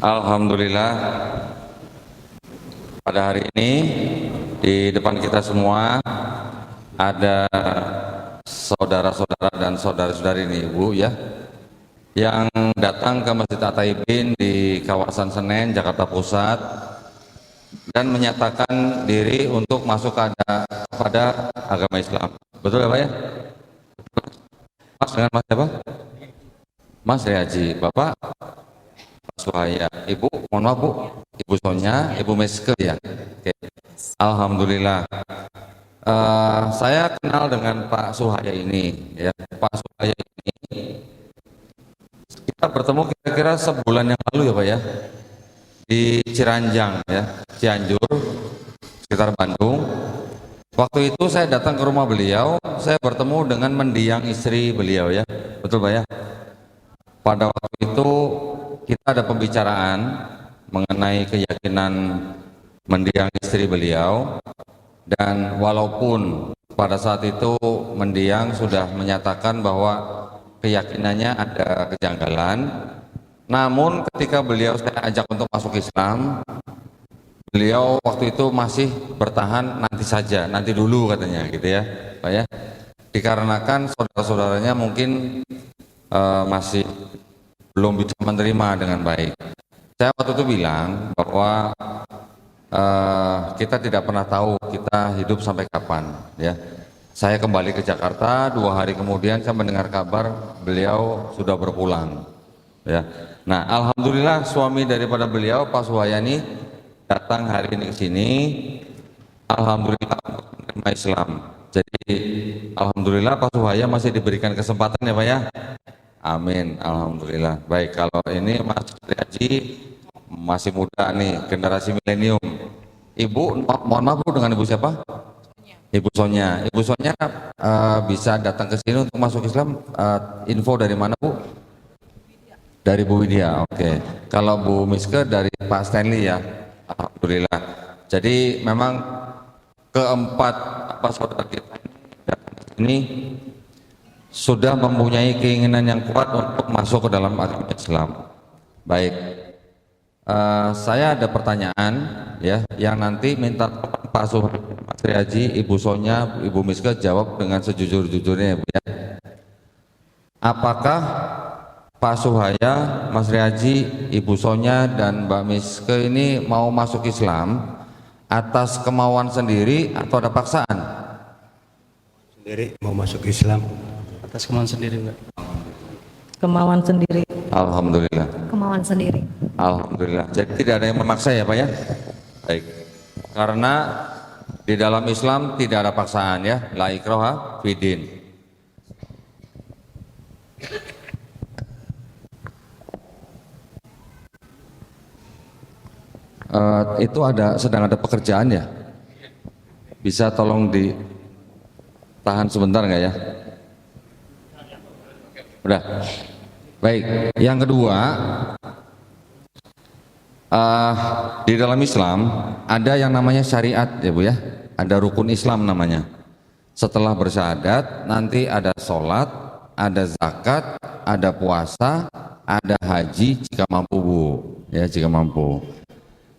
Alhamdulillah, pada hari ini di depan kita semua ada saudara-saudara dan saudari-saudari ini, Ibu ya, yang datang ke Masjid At-Taibin di kawasan Senen, Jakarta Pusat dan menyatakan diri untuk masuk pada agama Islam. Betul ya Pak ya? Mas dengan Mas siapa? Mas Riaji. Bapak Suhaya, Ibu, mohon maaf Bu, Ibu Sonya, Ibu Meske ya. Oke. Alhamdulillah. Saya kenal dengan Pak Suhaya ini, ya. Pak Suhaya ini kita bertemu kira-kira sebulan yang lalu ya Pak ya, di Ciranjang ya, Cianjur, sekitar Bandung. Waktu itu saya datang ke rumah beliau, saya bertemu dengan mendiang istri beliau ya, betul Pak ya. Pada waktu itu kita ada pembicaraan mengenai keyakinan mendiang istri beliau, dan walaupun pada saat itu mendiang sudah menyatakan bahwa keyakinannya ada kejanggalan, namun ketika beliau saya ajak untuk masuk Islam, beliau waktu itu masih bertahan nanti saja, nanti dulu katanya gitu ya Pak ya, dikarenakan saudara-saudaranya mungkin masih belum bisa menerima dengan baik. Saya waktu itu bilang bahwa kita tidak pernah tahu kita hidup sampai kapan ya. Saya kembali ke Jakarta, 2 hari kemudian saya mendengar kabar beliau sudah berpulang ya. Nah, alhamdulillah suami daripada beliau Pak Suhayani datang hari ini ke sini, alhamdulillah untuk menerima Islam. Jadi alhamdulillah Pak Suhaya masih diberikan kesempatan ya Pak ya. Amin, alhamdulillah. Baik, kalau ini Mas Riaji masih muda nih, generasi milenium. Ibu, mohon maaf Bu, dengan Ibu siapa? Ibu Sonya. Ibu Sonya bisa datang ke sini untuk masuk Islam. Info dari mana Bu? Dari Bu Widya. Oke. Kalau Bu Miske dari Pak Stanley ya. Alhamdulillah. Jadi memang keempat saudara kita ini sudah mempunyai keinginan yang kuat untuk masuk ke dalam agama Islam. Baik, saya ada pertanyaan ya, yang nanti minta Pak Suhaya, Mas Riaji, Ibu Sonya, Ibu Miske jawab dengan sejujur-jujurnya ya Bu ya. Apakah Pak Suhaya, Mas Riaji, Ibu Sonya dan Mbak Miske ini mau masuk Islam atas kemauan sendiri atau ada paksaan? Sendiri mau masuk Islam. Atas kemauan sendiri Mbak. Kemauan sendiri. Alhamdulillah. Kemauan sendiri. Alhamdulillah. Jadi tidak ada yang memaksa ya Pak ya? Baik. Karena di dalam Islam tidak ada paksaan ya. La ikraha fidin. Itu sedang ada pekerjaan ya? Bisa tolong ditahan sebentar nggak ya? Udah. Baik. Yang kedua, di dalam Islam ada yang namanya syariat ya Bu ya. Ada rukun Islam namanya. Setelah bersyahadat nanti ada sholat, ada zakat, ada puasa, ada haji jika mampu Bu. Ya jika mampu.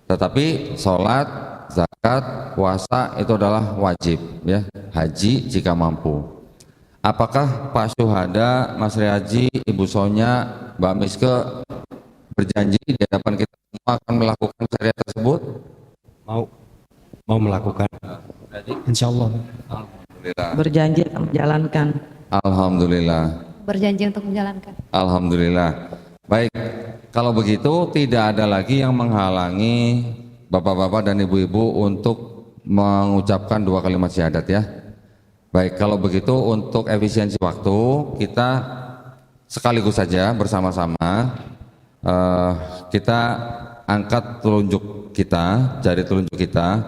Tetapi sholat, zakat, puasa itu adalah wajib ya. Haji jika mampu. Apakah Pak Syuhada, Mas Riaji, Ibu Sonya, Mbak Miske berjanji di hadapan kita semua akan melakukan syariat tersebut? Mau melakukan. Insya Allah. Alhamdulillah. Berjanji akan menjalankan. Alhamdulillah. Berjanji untuk menjalankan. Alhamdulillah. Baik, kalau begitu tidak ada lagi yang menghalangi bapak-bapak dan ibu-ibu untuk mengucapkan 2 kalimat syahadat ya. Baik, kalau begitu untuk efisiensi waktu kita sekaligus saja bersama-sama kita angkat telunjuk kita, jari telunjuk kita,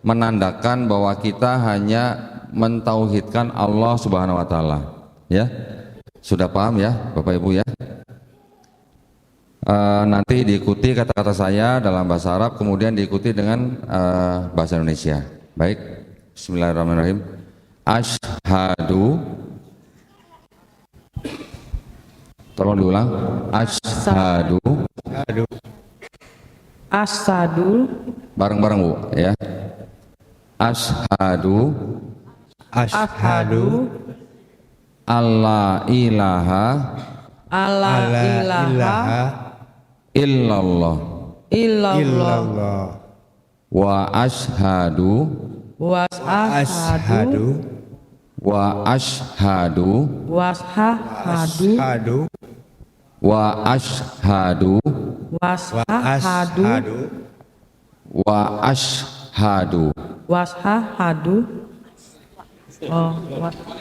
menandakan bahwa kita hanya mentauhidkan Allah Subhanahu wa taala. Ya. Sudah paham ya, Bapak Ibu ya? Nanti diikuti kata-kata saya dalam bahasa Arab, kemudian diikuti dengan bahasa Indonesia. Baik. Bismillahirrahmanirrahim. Asyhadu, tolong diulang. Asyhadu Asyhadu. Bareng-bareng Bu ya. Asyhadu Asyhadu alla ilaha Alla alla ilaha ilaha illallah illallah illallah wa asyhadu wa asyhadu wa asyhadu asyhadu wa asyhadu wa asyhadu wa asyhadu washahadu oh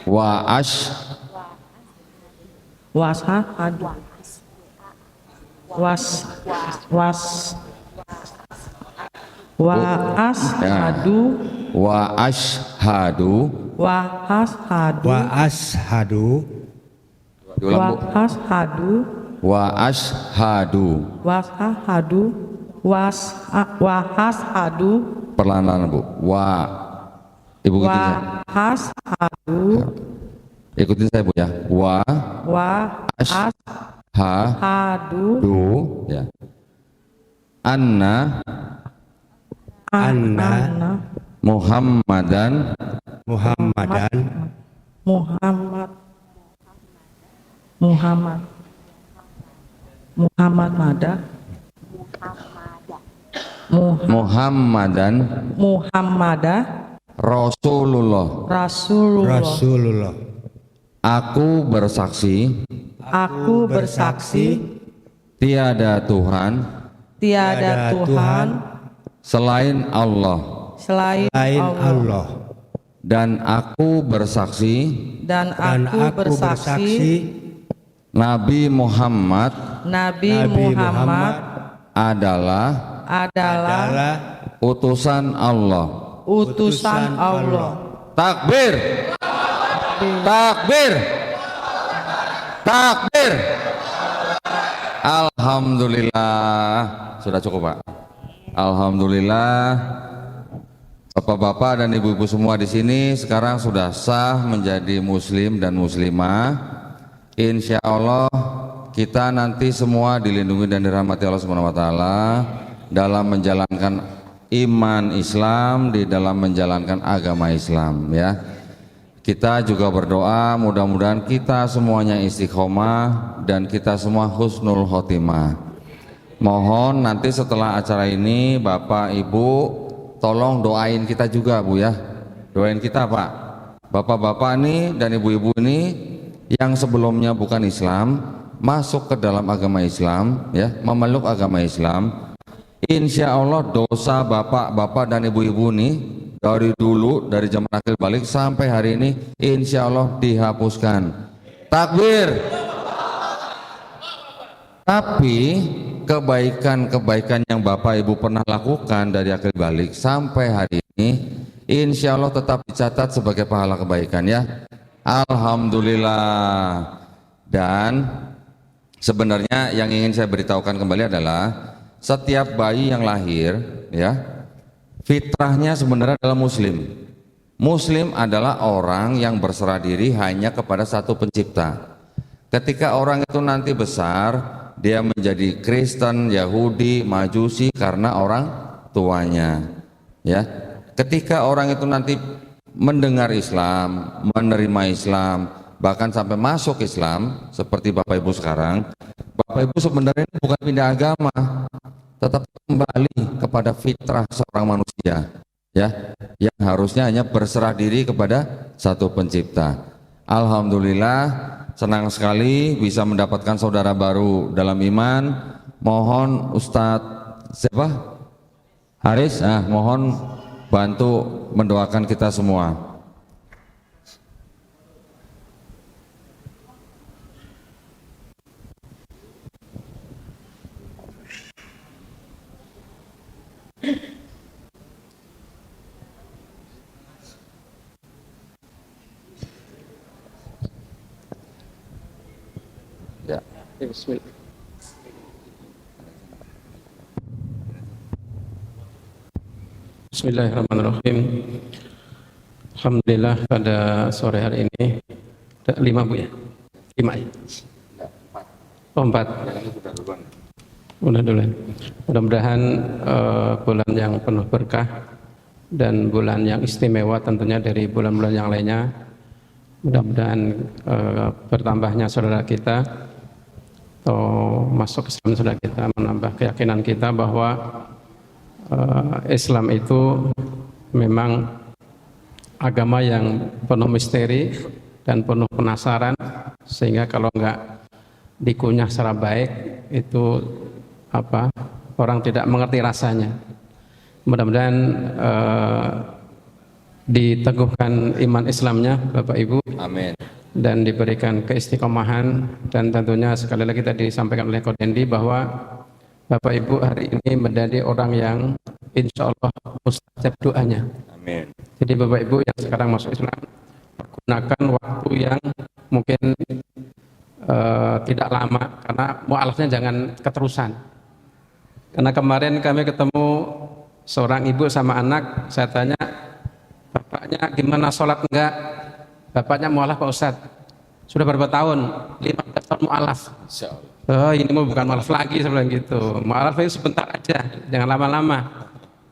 wa washahadu wa ashadu wa asyhadu wa ashadu wa asyhadu diulang wa Bu ashadu wa asyhadu wa ashadu wa ashadu perlahan Bu wa Ibu ikutin saya wahashadu ikutin saya Bu ya wa wahashadu ya anna Muhammadan Muhammadan Muhammadan Rasulullah Rasulullah aku bersaksi tiada Tuhan selain Allah dan aku bersaksi Nabi Muhammad adalah utusan Allah. Takbir. Alhamdulillah. Sudah cukup Pak. Alhamdulillah. Bapak-bapak dan ibu-ibu semua di sini sekarang sudah sah menjadi muslim dan muslimah. Insya Allah kita nanti semua dilindungi dan dirahmati Allah Subhanahu wa taala dalam menjalankan iman Islam, di dalam menjalankan agama Islam ya. Kita juga berdoa mudah-mudahan kita semuanya istiqomah dan kita semua husnul khotimah. Mohon nanti setelah acara ini Bapak Ibu tolong doain kita juga Bu ya. Doain kita Pak. Bapak-bapak ini dan ibu-ibu ini yang sebelumnya bukan Islam masuk ke dalam agama Islam ya, memeluk agama Islam. Insya Allah dosa bapak-bapak dan ibu-ibu nih dari dulu, dari zaman akhir balik sampai hari ini insya Allah dihapuskan. Takbir. Tapi kebaikan-kebaikan yang bapak ibu pernah lakukan dari akhir balik sampai hari ini insya Allah tetap dicatat sebagai pahala kebaikan ya. Alhamdulillah. Dan sebenarnya yang ingin saya beritahukan kembali adalah setiap bayi yang lahir ya fitrahnya sebenarnya adalah muslim. Muslim adalah orang yang berserah diri hanya kepada satu pencipta. Ketika orang itu nanti besar, dia menjadi Kristen, Yahudi, Majusi karena orang tuanya. Ya, ketika orang itu nanti mendengar Islam, menerima Islam, bahkan sampai masuk Islam, seperti Bapak Ibu sekarang, Bapak Ibu sebenarnya bukan pindah agama, tetap kembali kepada fitrah seorang manusia ya, yang harusnya hanya berserah diri kepada satu pencipta. Alhamdulillah senang sekali bisa mendapatkan saudara baru dalam iman. Mohon Ustadz siapa? Haris, mohon bantu mendoakan kita semua. Ya. Bismillah. Bismillahirrahmanirrahim. Alhamdulillah pada sore hari ini ada 5 Bu ya? 5 ya? Oh 4. Mudah-mudahan bulan yang penuh berkah dan bulan yang istimewa tentunya dari bulan-bulan yang lainnya. Mudah-mudahan bertambahnya saudara kita atau masuk Islam saudara kita menambah keyakinan kita bahwa Islam itu memang agama yang penuh misteri dan penuh penasaran, sehingga kalau nggak dikunyah secara baik itu orang tidak mengerti rasanya. Mudah-mudahan diteguhkan iman Islamnya Bapak Ibu. Amin. Dan diberikan keistiqomahan, dan tentunya sekali lagi tadi disampaikan oleh Kodendi bahwa Bapak Ibu hari ini menjadi orang yang insya Allah mustajab doanya. Amin. Jadi Bapak Ibu yang sekarang masuk Islam, gunakan waktu yang mungkin tidak lama, karena mu'alafnya jangan keterusan. Karena kemarin kami ketemu seorang ibu sama anak, saya tanya, bapaknya gimana sholat enggak? Bapaknya mu'alaf Pak Ustadz. Sudah berapa tahun? 15 tahun mu'alaf. Oh, ini mau bukan mu'alaf lagi, saya bilang gitu. Mu'alaf itu sebentar aja, jangan lama-lama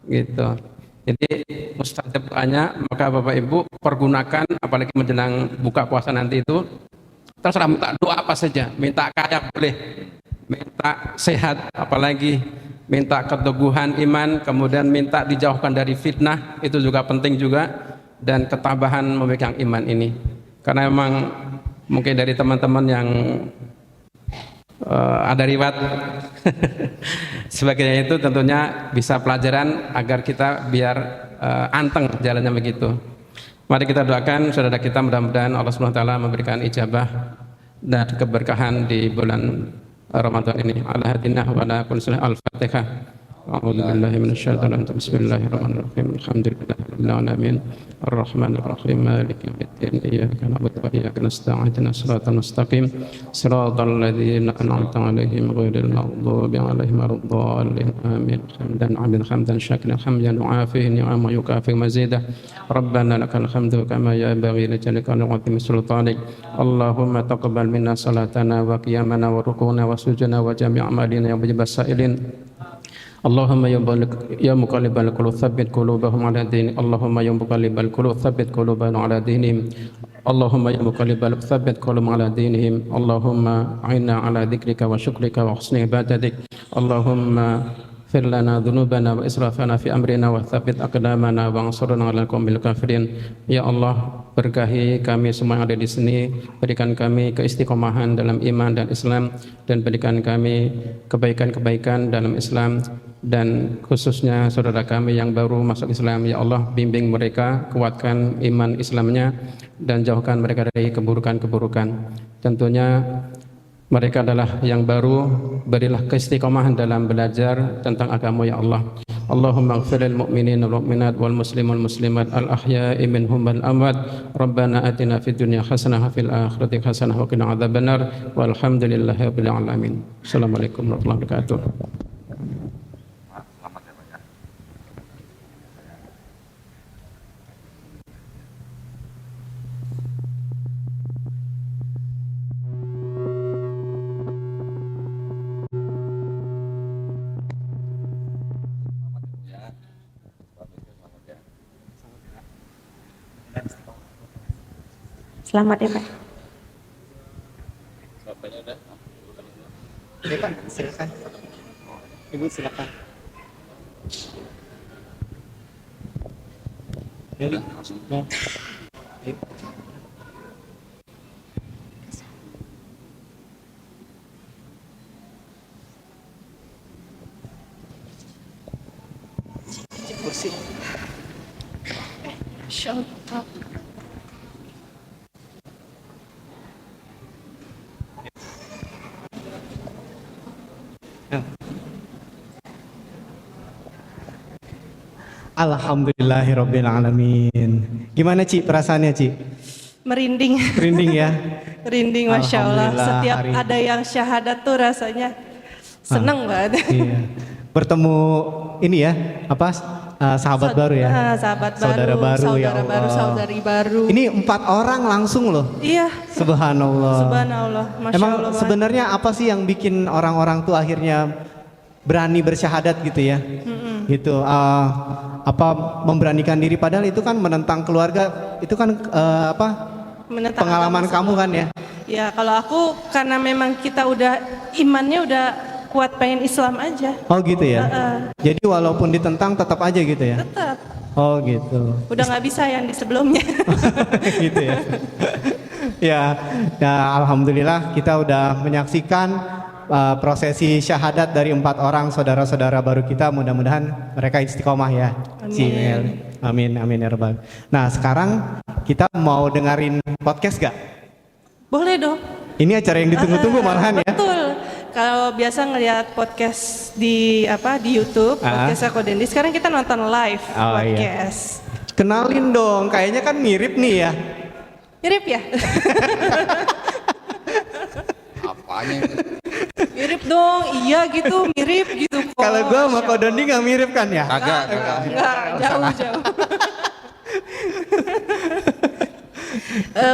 gitu. Jadi mustajab doanya, maka Bapak Ibu pergunakan, apalagi menjelang buka puasa nanti itu, terserah minta doa apa saja, minta kaya boleh, minta sehat, apalagi minta keteguhan iman, kemudian minta dijauhkan dari fitnah, itu juga penting juga, dan ketabahan memegang iman ini. Karena memang mungkin dari teman-teman yang ada riwayat sebagainya, itu tentunya bisa pelajaran agar kita biar anteng jalannya begitu. Mari kita doakan saudara kita, mudah-mudahan Allah Subhanahu wa taala memberikan ijabah dan keberkahan di bulan Ramadan ini. Ala hadinah wa ala kulli al-Fatihah. A'udzu billahi minasyaitonir rajim. Bismillahirrahmanirrahim. Alhamdulillahirabbil alamin. Arrahmanir rahim. Maliki yaumiddin. Iyyaka na'budu wa iyyaka nasta'in. Ihdinas siratal mustaqim. Siratal ladzina an'amta 'alaihim ghairil maghdubi 'alaihim waladdallin. Amin. Hamdan syakiran hamdan yu'afihi ni'ama yukafi mazidah. Rabbana lakal hamdu kama yanbaghi li jalalika wa 'azimi sultanik. Allahumma taqabbal minna salatana wa qiyamana wa rukuna wa sujudana wa jami' a'malina ya mujibas sa'ilin. Allahumma ya muqallibal qulub tsabbit qulubahum ala dinik. Allahumma ya muqallibal qulub tsabbit qulubana ala dinihim. Allahumma ya muqallibal qulub tsabbit qulubahum ala dinihim. Allahumma a'inna ala dzikrika wa syukrika wa husni ibadatik. Allahumma fir lana dzunubana wa israfana fi amrina wa tsabbit aqdamana wa ansurna 'alal qaumil kafirin. Ya Allah, berkahi kami semua yang ada di sini, berikan kami keistiqomahan dalam iman dan Islam, dan berikan kami kebaikan-kebaikan dalam Islam, dan khususnya saudara kami yang baru masuk Islam. Ya Allah, bimbing mereka, kuatkan iman Islamnya, dan jauhkan mereka dari keburukan-keburukan. Tentunya mereka adalah yang baru, berilah keistiqomahan dalam belajar tentang agama ya Allah. Allahumma ighfiril mu'minin wal mu'minat wal muslimin wal muslimat al ahya'i minhum wal amwat. Rabbana atina fid dunya hasanah wa fil akhirati hasanah wa qina adzabannar. Walhamdulillahi rabbil alamin. Assalamualaikum warahmatullahi wabarakatuh. Selamat ya Pak. Ya Pak, silakan. Ibu silakan. Ya, mau. Ayo. Kursi. Insyaallah. Alhamdulillahirabbil alamin. Gimana Ci perasaannya Ci? Merinding. Merinding ya? Merinding, Masya Allah. Alhamdulillah, Setiap hari- ada yang syahadat tuh rasanya seneng banget. Iya. Bertemu ini ya, apa? Sahabat baru ya? Sahabat baru, Saudara baru, ya saudara baru, Allah. saudari baru. Ini 4 orang langsung loh. Iya, Subhanallah. subhanallah, Masya Emang Allah. sebenarnya apa sih yang bikin orang-orang tuh akhirnya berani bersyahadat gitu ya. Gitu apa memberanikan diri, padahal itu kan menentang keluarga, itu kan Menentang pengalaman agama kamu kan ya. Ya kalau aku karena memang kita udah imannya udah kuat, pengen Islam aja. Oh gitu ya. Jadi walaupun ditentang tetap aja gitu ya. Tetap. Oh gitu. Udah nggak bisa yang di sebelumnya. Gitu ya. Ya, alhamdulillah kita udah menyaksikan prosesi syahadat dari 4 orang saudara-saudara baru kita. Mudah-mudahan mereka istiqomah ya. Amin. Amin, amin ya rabbal. Nah sekarang kita mau dengerin podcast gak? Boleh dong. Ini acara yang ditunggu-tunggu malahan ya. Betul. Kalau biasa ngelihat podcast di YouTube, podcast Ako Dendi. Sekarang kita nonton live podcast. Iya. Kenalin dong, kayaknya kan mirip nih ya. Mirip ya? Apanya? Mirip dong, iya gitu, mirip gitu kok. Kalau gua sama Ko Dondi nggak mirip kan ya? Agak. Enggak, jauh.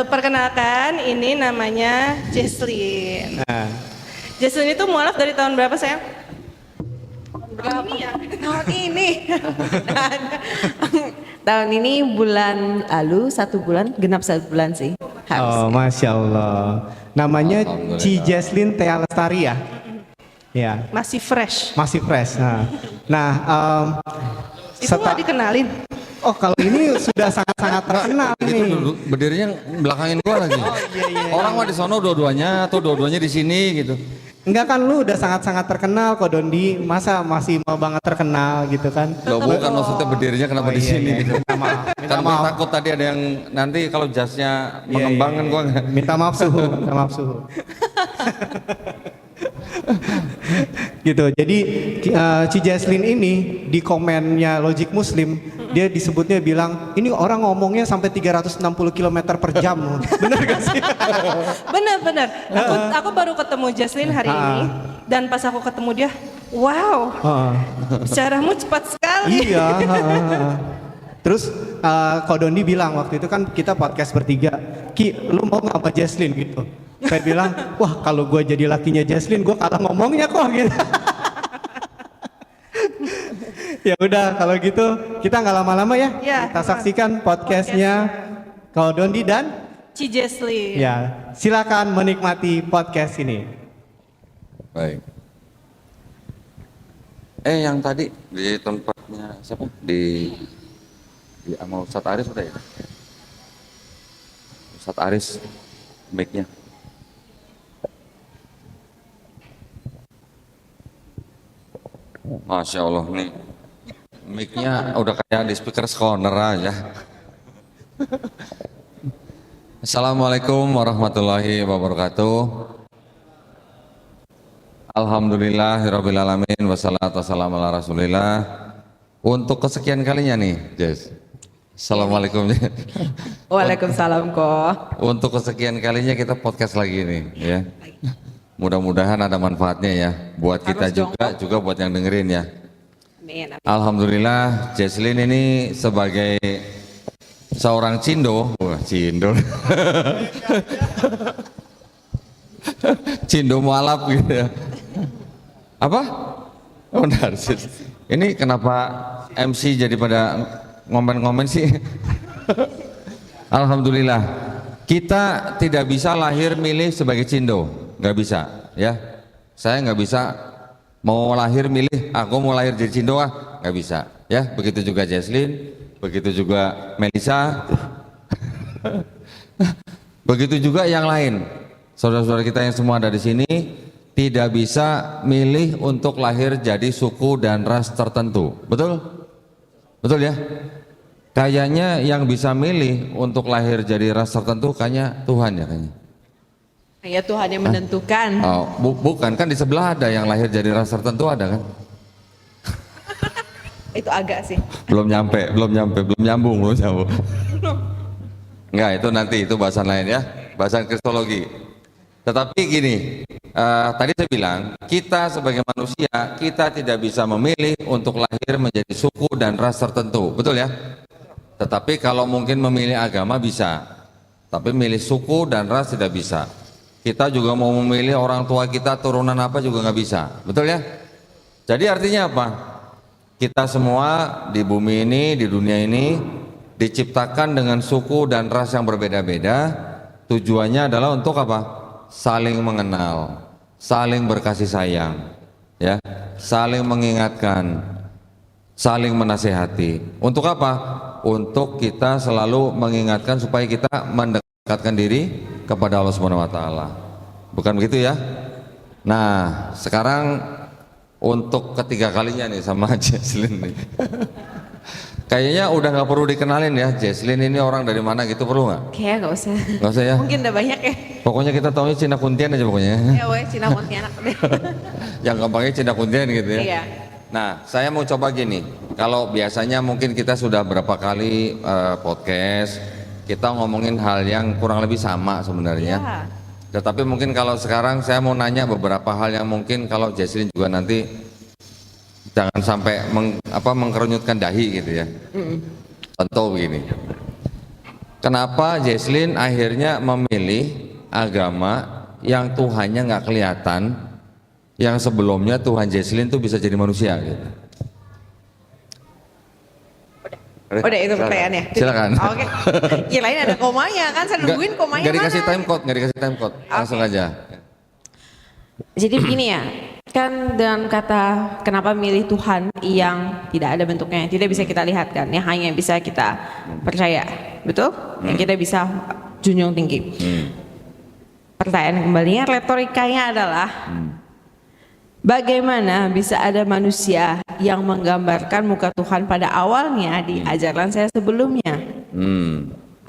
Perkenalkan, ini namanya Jesslyn. Nah, Jesslyn itu mualaf dari tahun berapa sayang? Tahun ini ya? Tahun ini. Tahun ini bulan lalu 1 bulan, genap 1 bulan sih. oh masya Allah. Namanya Alhamdulillah. Ci Jesslyn Thea Lestari ya. Ya, Masih fresh. masih fresh. Nah, Itu nggak dikenalin? oh kalau ini sudah sangat-sangat terkenal Itu nih. duduk berdirinya belakangin gua lagi. Orang mah di sono dua-duanya atau dua-duanya di sini gitu. Enggak kan, lu udah sangat-sangat terkenal Ko Dondi, masa masih mau banget terkenal gitu kan? Loh bukan maksudnya berdirinya kenapa di sini gitu. Minta maaf. Kan gua takut tadi ada yang nanti kalau jasnya mengembangkan gua nggak. Minta maaf suhu, minta maaf suhu. Gitu. Jadi Ci Jesslyn ini di komennya Logic Muslim dia disebutnya bilang ini orang ngomongnya sampai 360 km per jam. Bener gak sih? Bener. Aku baru ketemu Jesslyn hari ini. Dan pas aku ketemu dia, wow, bicaramu cepat sekali. Iya. Terus Ko Dondi bilang waktu itu kan kita podcast bertiga, Ki lu mau nggak sama Jesslyn gitu. Saya bilang, wah kalau gue jadi lakinya Jesslyn gue kalah ngomongnya kok gitu. Ya udah kalau gitu kita nggak lama-lama ya, Ya, kita saksikan podcastnya Ko Dondi dan Ci Jesslyn. ya silakan menikmati podcast ini. Baik. Yang tadi di tempatnya siapa? Di sama Ustadz Aris udah ya? Ustadz Aris mic-nya. Masya Allah nih mic-nya udah kayak di speaker corner aja. Assalamualaikum warahmatullahi wabarakatuh. Alhamdulillahirabbil alamin wassalatu wassalamu ala Rasulillah. Untuk kesekian kalinya nih, Jess. Assalamualaikum. Waalaikumsalam kok. Untuk kesekian kalinya kita podcast lagi nih, ya. Mudah-mudahan ada manfaatnya ya, buat kita juga buat yang dengerin ya. Amin. Alhamdulillah, Jesslyn ini sebagai seorang cindo, cindo mualaf gitu ya. Apa? Oh, narsis. Ini kenapa MC jadi pada ngomen-ngomen sih? Alhamdulillah, kita tidak bisa lahir milih sebagai cindo, nggak bisa, ya. Saya nggak bisa mau lahir milih, aku mau lahir jadi cindo nggak bisa, ya. Begitu juga Jesslyn, begitu juga Melisa, begitu juga yang lain. Saudara-saudara kita yang semua ada di sini tidak bisa milih untuk lahir jadi suku dan ras tertentu, betul? Betul ya? Kayaknya yang bisa milih untuk lahir jadi ras tertentu kayaknya Tuhan ya kayaknya. Ya Tuhan yang menentukan. Oh, bukan kan di sebelah ada yang lahir jadi ras tertentu ada kan? Itu agak sih. Belum nyambung. Enggak, itu nanti itu bahasan lain ya, bahasan kristologi. Tetapi gini, tadi saya bilang kita sebagai manusia kita tidak bisa memilih untuk lahir menjadi suku dan ras tertentu, betul ya? Tetapi kalau mungkin memilih agama bisa, tapi milih suku dan ras tidak bisa. Kita juga mau memilih orang tua kita turunan apa juga nggak bisa, betul ya? Jadi artinya apa? Kita semua di bumi ini, di dunia ini diciptakan dengan suku dan ras yang berbeda-beda. Tujuannya adalah untuk apa? Saling mengenal, saling berkasih sayang, ya, saling mengingatkan, saling menasehati. Untuk apa? Untuk kita selalu mengingatkan supaya kita mendekatkan diri kepada Allah Subhanahu wa taala. Bukan begitu ya? Nah, sekarang untuk ketiga kalinya nih sama Jesslyn nih. Kayaknya udah nggak perlu dikenalin ya, Jesslyn ini orang dari mana gitu, perlu nggak? Kayaknya nggak usah. Nggak usah ya? Mungkin udah banyak ya. Pokoknya kita tahunya Cina Kuntian aja pokoknya. Ya weh, Cina Pontianak deh. Yang gampangnya Cina Kuntian gitu ya. Iya. Nah, saya mau coba gini. Kalau biasanya mungkin kita sudah berapa kali podcast, kita ngomongin hal yang kurang lebih sama sebenarnya. Iya. Tetapi mungkin kalau sekarang saya mau nanya beberapa hal yang mungkin kalau Jesslyn juga nanti jangan sampai mengkerunyutkan dahi gitu ya. Contoh begini. Kenapa Jesslyn akhirnya memilih agama yang Tuhannya nggak kelihatan, yang sebelumnya Tuhan Jesslyn tuh bisa jadi manusia gitu? Udah itu pertanyaannya. Silakan. Oke. Kirain ada komanya kan, saya nungguin komanya Nggak dikasih mana. time code, langsung aja. Jadi begini ya, kan dengan kata kenapa milih Tuhan yang tidak ada bentuknya, yang tidak bisa kita lihat kan, yang hanya bisa kita percaya, betul? Yang kita bisa junjung tinggi. Pertanyaan kembalinya, retorikanya adalah bagaimana bisa ada manusia yang menggambarkan muka Tuhan pada awalnya di ajaran saya sebelumnya?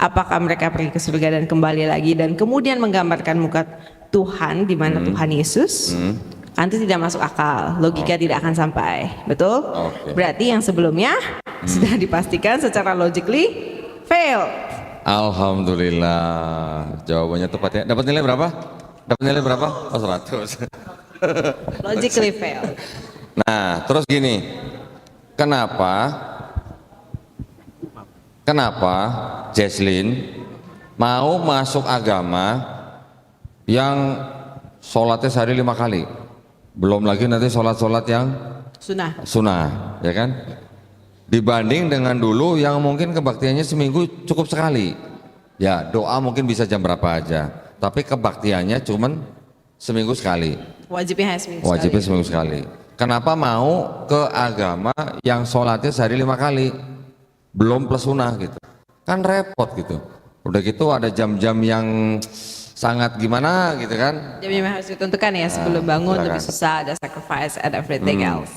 Apakah mereka pergi ke surga dan kembali lagi dan kemudian menggambarkan muka Tuhan di mana Tuhan Yesus? Kan itu tidak masuk akal, logika tidak akan sampai, betul? Berarti yang sebelumnya sudah dipastikan secara logically fail. Alhamdulillah, jawabannya tepat ya. Dapat nilai berapa? Dapat nilai berapa? Oh 100. Logically fail. Nah, terus gini, kenapa Jesslyn mau masuk agama yang sholatnya sehari 5 kali, belum lagi nanti sholat-sholat yang sunnah, ya kan? Dibanding dengan dulu yang mungkin kebaktiannya seminggu cukup sekali, ya doa mungkin bisa jam berapa aja, tapi kebaktiannya cuman seminggu sekali. Wajibnya hanya seminggu Wajibnya sekali. seminggu sekali. Kenapa mau ke agama yang sholatnya sehari 5 kali, belum plus sunnah gitu? Kan repot gitu. Udah gitu ada jam-jam yang sangat gimana gitu kan? Jam-jam yang harus ditentukan ya sebelum bangun, silakan. lebih susah, ada sacrifice and everything else.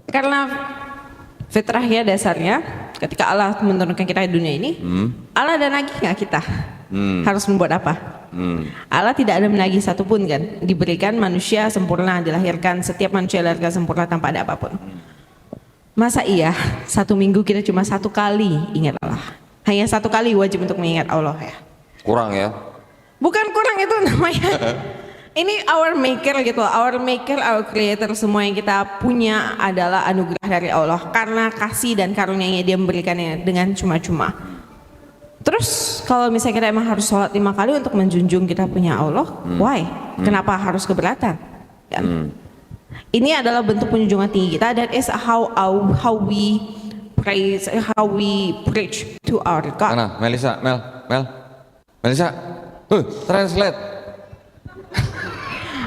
Karena fitrahnya dasarnya ketika Allah menurunkan kita di dunia ini, Allah ada nagih nggak kita? Harus membuat apa? Allah tidak ada menagih satupun kan, diberikan manusia sempurna, dilahirkan, setiap manusia dilahirkan sempurna tanpa ada apapun. Masa iya 1 minggu kita cuma 1 kali ingat Allah? Hanya 1 kali wajib untuk mengingat Allah ya? Kurang ya? Bukan kurang, itu namanya ini our maker gitu, our maker, our creator, semua yang kita punya adalah anugerah dari Allah karena kasih dan karunia-Nya Dia memberikannya dengan cuma-cuma. Terus kalau misalnya kita emang harus sholat 5 kali untuk menjunjung kita punya Allah, why? Kenapa harus keberatan? Kan? Ini adalah bentuk penjunjungan tinggi kita. That is how we praise, how we preach to our God. Mana? Melisa, Melisa, translate.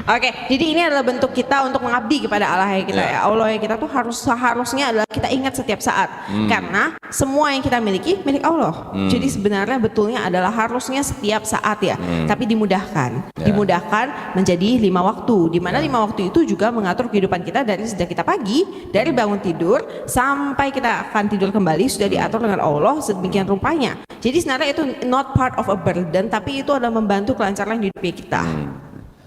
Oke, jadi ini adalah bentuk kita untuk mengabdi kepada Allah yang kita ya. Allah yang kita tuh seharusnya adalah kita ingat setiap saat. Karena semua yang kita miliki milik Allah. Jadi sebenarnya betulnya adalah harusnya setiap saat ya. Tapi dimudahkan. Dimudahkan menjadi 5 waktu. Di mana 5 waktu itu juga mengatur kehidupan kita dari sejak kita pagi, dari bangun tidur sampai kita akan tidur kembali sudah diatur dengan Allah sedemikian rupanya. Jadi sebenarnya itu not part of a burden, tapi itu adalah membantu kelancaran hidup kita.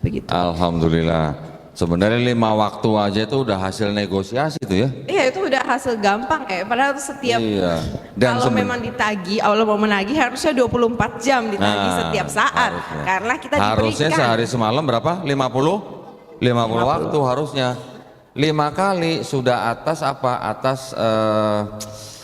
Begitu. Alhamdulillah. Sebenarnya 5 waktu aja itu udah hasil negosiasi itu ya. Iya, itu udah hasil gampang ya. Padahal setiap Dan kalau memang ditagi, Allah mau menagih harusnya 24 jam ditagih setiap saat. Harusnya. Karena kita Harusnya diberikan. sehari semalam berapa? 50 waktu harusnya. 5 kali sudah atas apa? Atas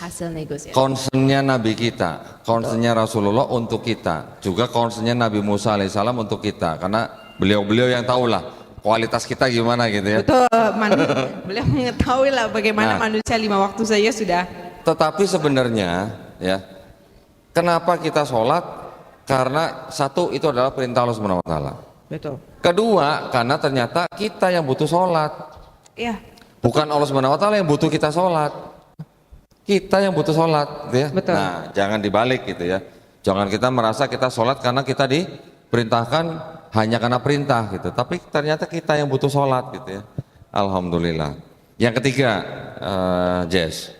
Hasil negosiasi. concernnya Nabi kita, concernnya Rasulullah untuk kita, juga concernnya Nabi Musa alaihissalam untuk kita, karena beliau-beliau yang tahulah kualitas kita gimana gitu ya. Betul, beliau mengetahui lah bagaimana manusia 5 waktu saja sudah. Tetapi sebenarnya ya, kenapa kita sholat? Karena satu, itu adalah perintah Allah Subhanahu wa taala. Betul. Kedua, karena ternyata kita yang butuh sholat. Iya. Bukan Allah Subhanahu wa taala yang butuh kita sholat. Kita yang butuh sholat gitu ya. Betul. Nah, jangan dibalik gitu ya. Jangan kita merasa kita sholat karena kita diperintahkan hanya karena perintah gitu. Tapi ternyata kita yang butuh sholat gitu ya. Alhamdulillah. Yang ketiga, Jess.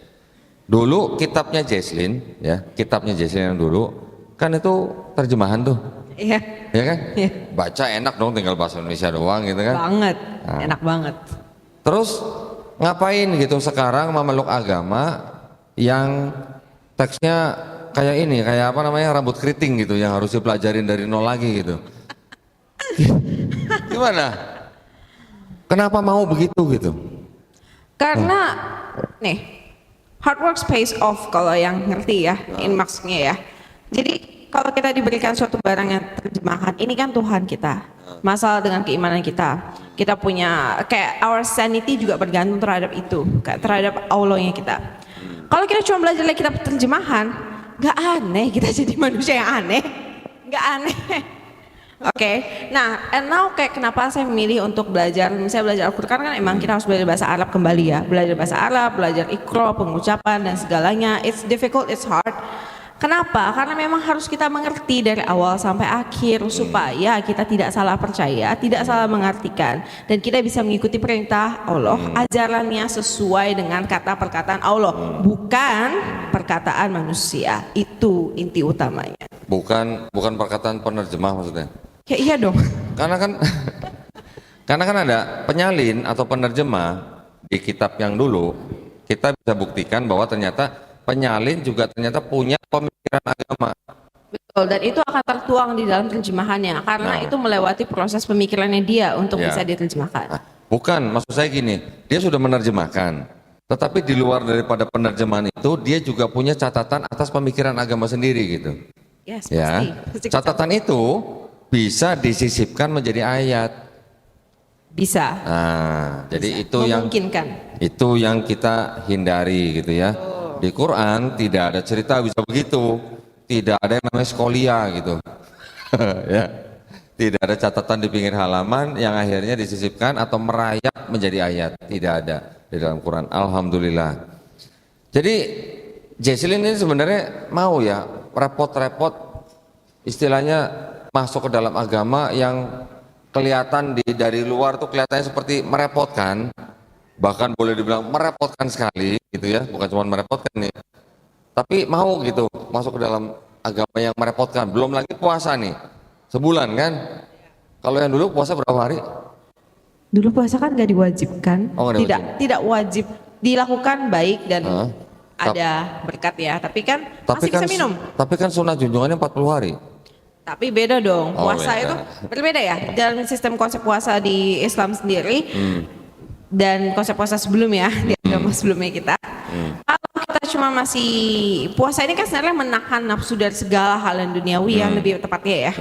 Dulu kitabnya Jesslyn ya, kitabnya Jesslyn yang dulu kan itu terjemahan tuh. Iya. Ya kan? Iya. Baca enak dong, tinggal bahasa Indonesia doang gitu kan. Banget. Nah. Enak banget. Terus ngapain gitu sekarang memeluk agama yang teksnya kayak ini, kayak apa namanya, rambut keriting gitu, yang harus dipelajarin dari nol lagi gitu. Gimana? Kenapa mau begitu gitu? Karena nih, hard work pays off kalau yang ngerti ya, ini maksudnya ya. Jadi kalau kita diberikan suatu barang yang terjemahan, ini kan Tuhan kita. Masalah dengan keimanan kita. Kita punya kayak our sanity juga bergantung terhadap itu, kayak terhadap Allahnya kita. Kalau kita cuma belajar lagi kitab terjemahan, nggak aneh kita jadi manusia yang aneh, nggak aneh. Oke, nah, and now kayak kenapa saya memilih untuk belajar, misalnya belajar Al-Quran kan emang kita harus belajar bahasa Arab kembali ya, belajar bahasa Arab, belajar Iqra, pengucapan dan segalanya, it's difficult, it's hard. Kenapa? Karena memang harus kita mengerti dari awal sampai akhir supaya kita tidak salah percaya, tidak salah mengartikan, dan kita bisa mengikuti perintah Allah, ajarannya sesuai dengan kata perkataan Allah, bukan perkataan manusia. Itu inti utamanya. Bukan perkataan penerjemah maksudnya. Ya iya dong. Karena kan ada penyalin atau penerjemah di kitab yang dulu, kita bisa buktikan bahwa ternyata penyalin juga ternyata punya pemikiran agama. Betul, dan itu akan tertuang di dalam terjemahannya karena itu melewati proses pemikirannya dia untuk bisa diterjemahkan. Bukan, maksud saya gini, dia sudah menerjemahkan, tetapi di luar daripada penerjemahan itu dia juga punya catatan atas pemikiran agama sendiri gitu. Yes, Ya, pasti. catatan itu bisa disisipkan menjadi ayat. Bisa. Nah, jadi Memungkinkan. itu yang kita hindari gitu ya. Di Quran tidak ada cerita bisa begitu, tidak ada yang namanya skolia gitu. Ya, tidak ada catatan di pinggir halaman yang akhirnya disisipkan atau merayap menjadi ayat, tidak ada di dalam Quran. Alhamdulillah. Jadi Jesslyn ini sebenarnya mau ya repot-repot, istilahnya masuk ke dalam agama yang kelihatan dari luar tuh kelihatannya seperti merepotkan. Bahkan boleh dibilang merepotkan sekali gitu ya, bukan cuma merepotkan nih, tapi mau gitu masuk ke dalam agama yang merepotkan. Belum lagi puasa nih, sebulan kan. Kalau yang dulu puasa berapa hari? Dulu puasa kan nggak diwajibkan, Oh, tidak wajib dilakukan baik dan ada berkat ya, tapi kan masih bisa minum. Tapi kan sunnah junjungannya 40 hari. Tapi beda dong, puasa beda. itu berbeda ya dalam sistem konsep puasa di Islam sendiri. Dan konsep puasa sebelumnya di agama sebelumnya kita. Kalau kita cuma masih puasa ini kan sebenarnya menahan nafsu dari segala hal yang duniawi ya, lebih tepatnya ya.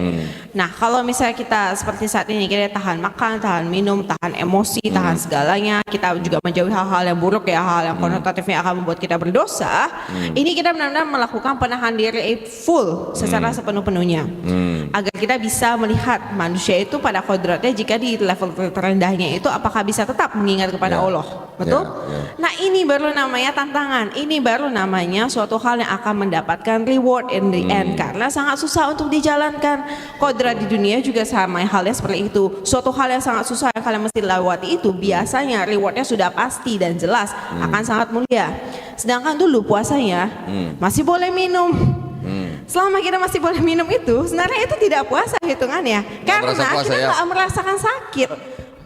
Nah kalau misalnya kita seperti saat ini kita tahan makan, tahan minum, tahan emosi, tahan segalanya, kita juga menjauhi hal-hal yang buruk ya, hal yang konotatifnya akan membuat kita berdosa. Ini kita benar-benar melakukan penahan diri full secara sepenuh-penuhnya, agar kita bisa melihat manusia itu pada kodratnya jika di level terendahnya itu apakah bisa tetap mengingat kepada Allah, betul? Nah ini baru namanya tantangan, ini baru namanya suatu hal yang akan mendapatkan reward in the end, karena sangat susah untuk dijalankan. Kodrat di dunia juga sama halnya seperti itu, suatu hal yang sangat susah yang kalian mesti lewati itu biasanya rewardnya sudah pasti dan jelas akan sangat mulia. Sedangkan dulu puasanya masih boleh minum. Selama kita masih boleh minum itu sebenarnya itu tidak puasa hitungannya, karena kita nggak merasakan sakit.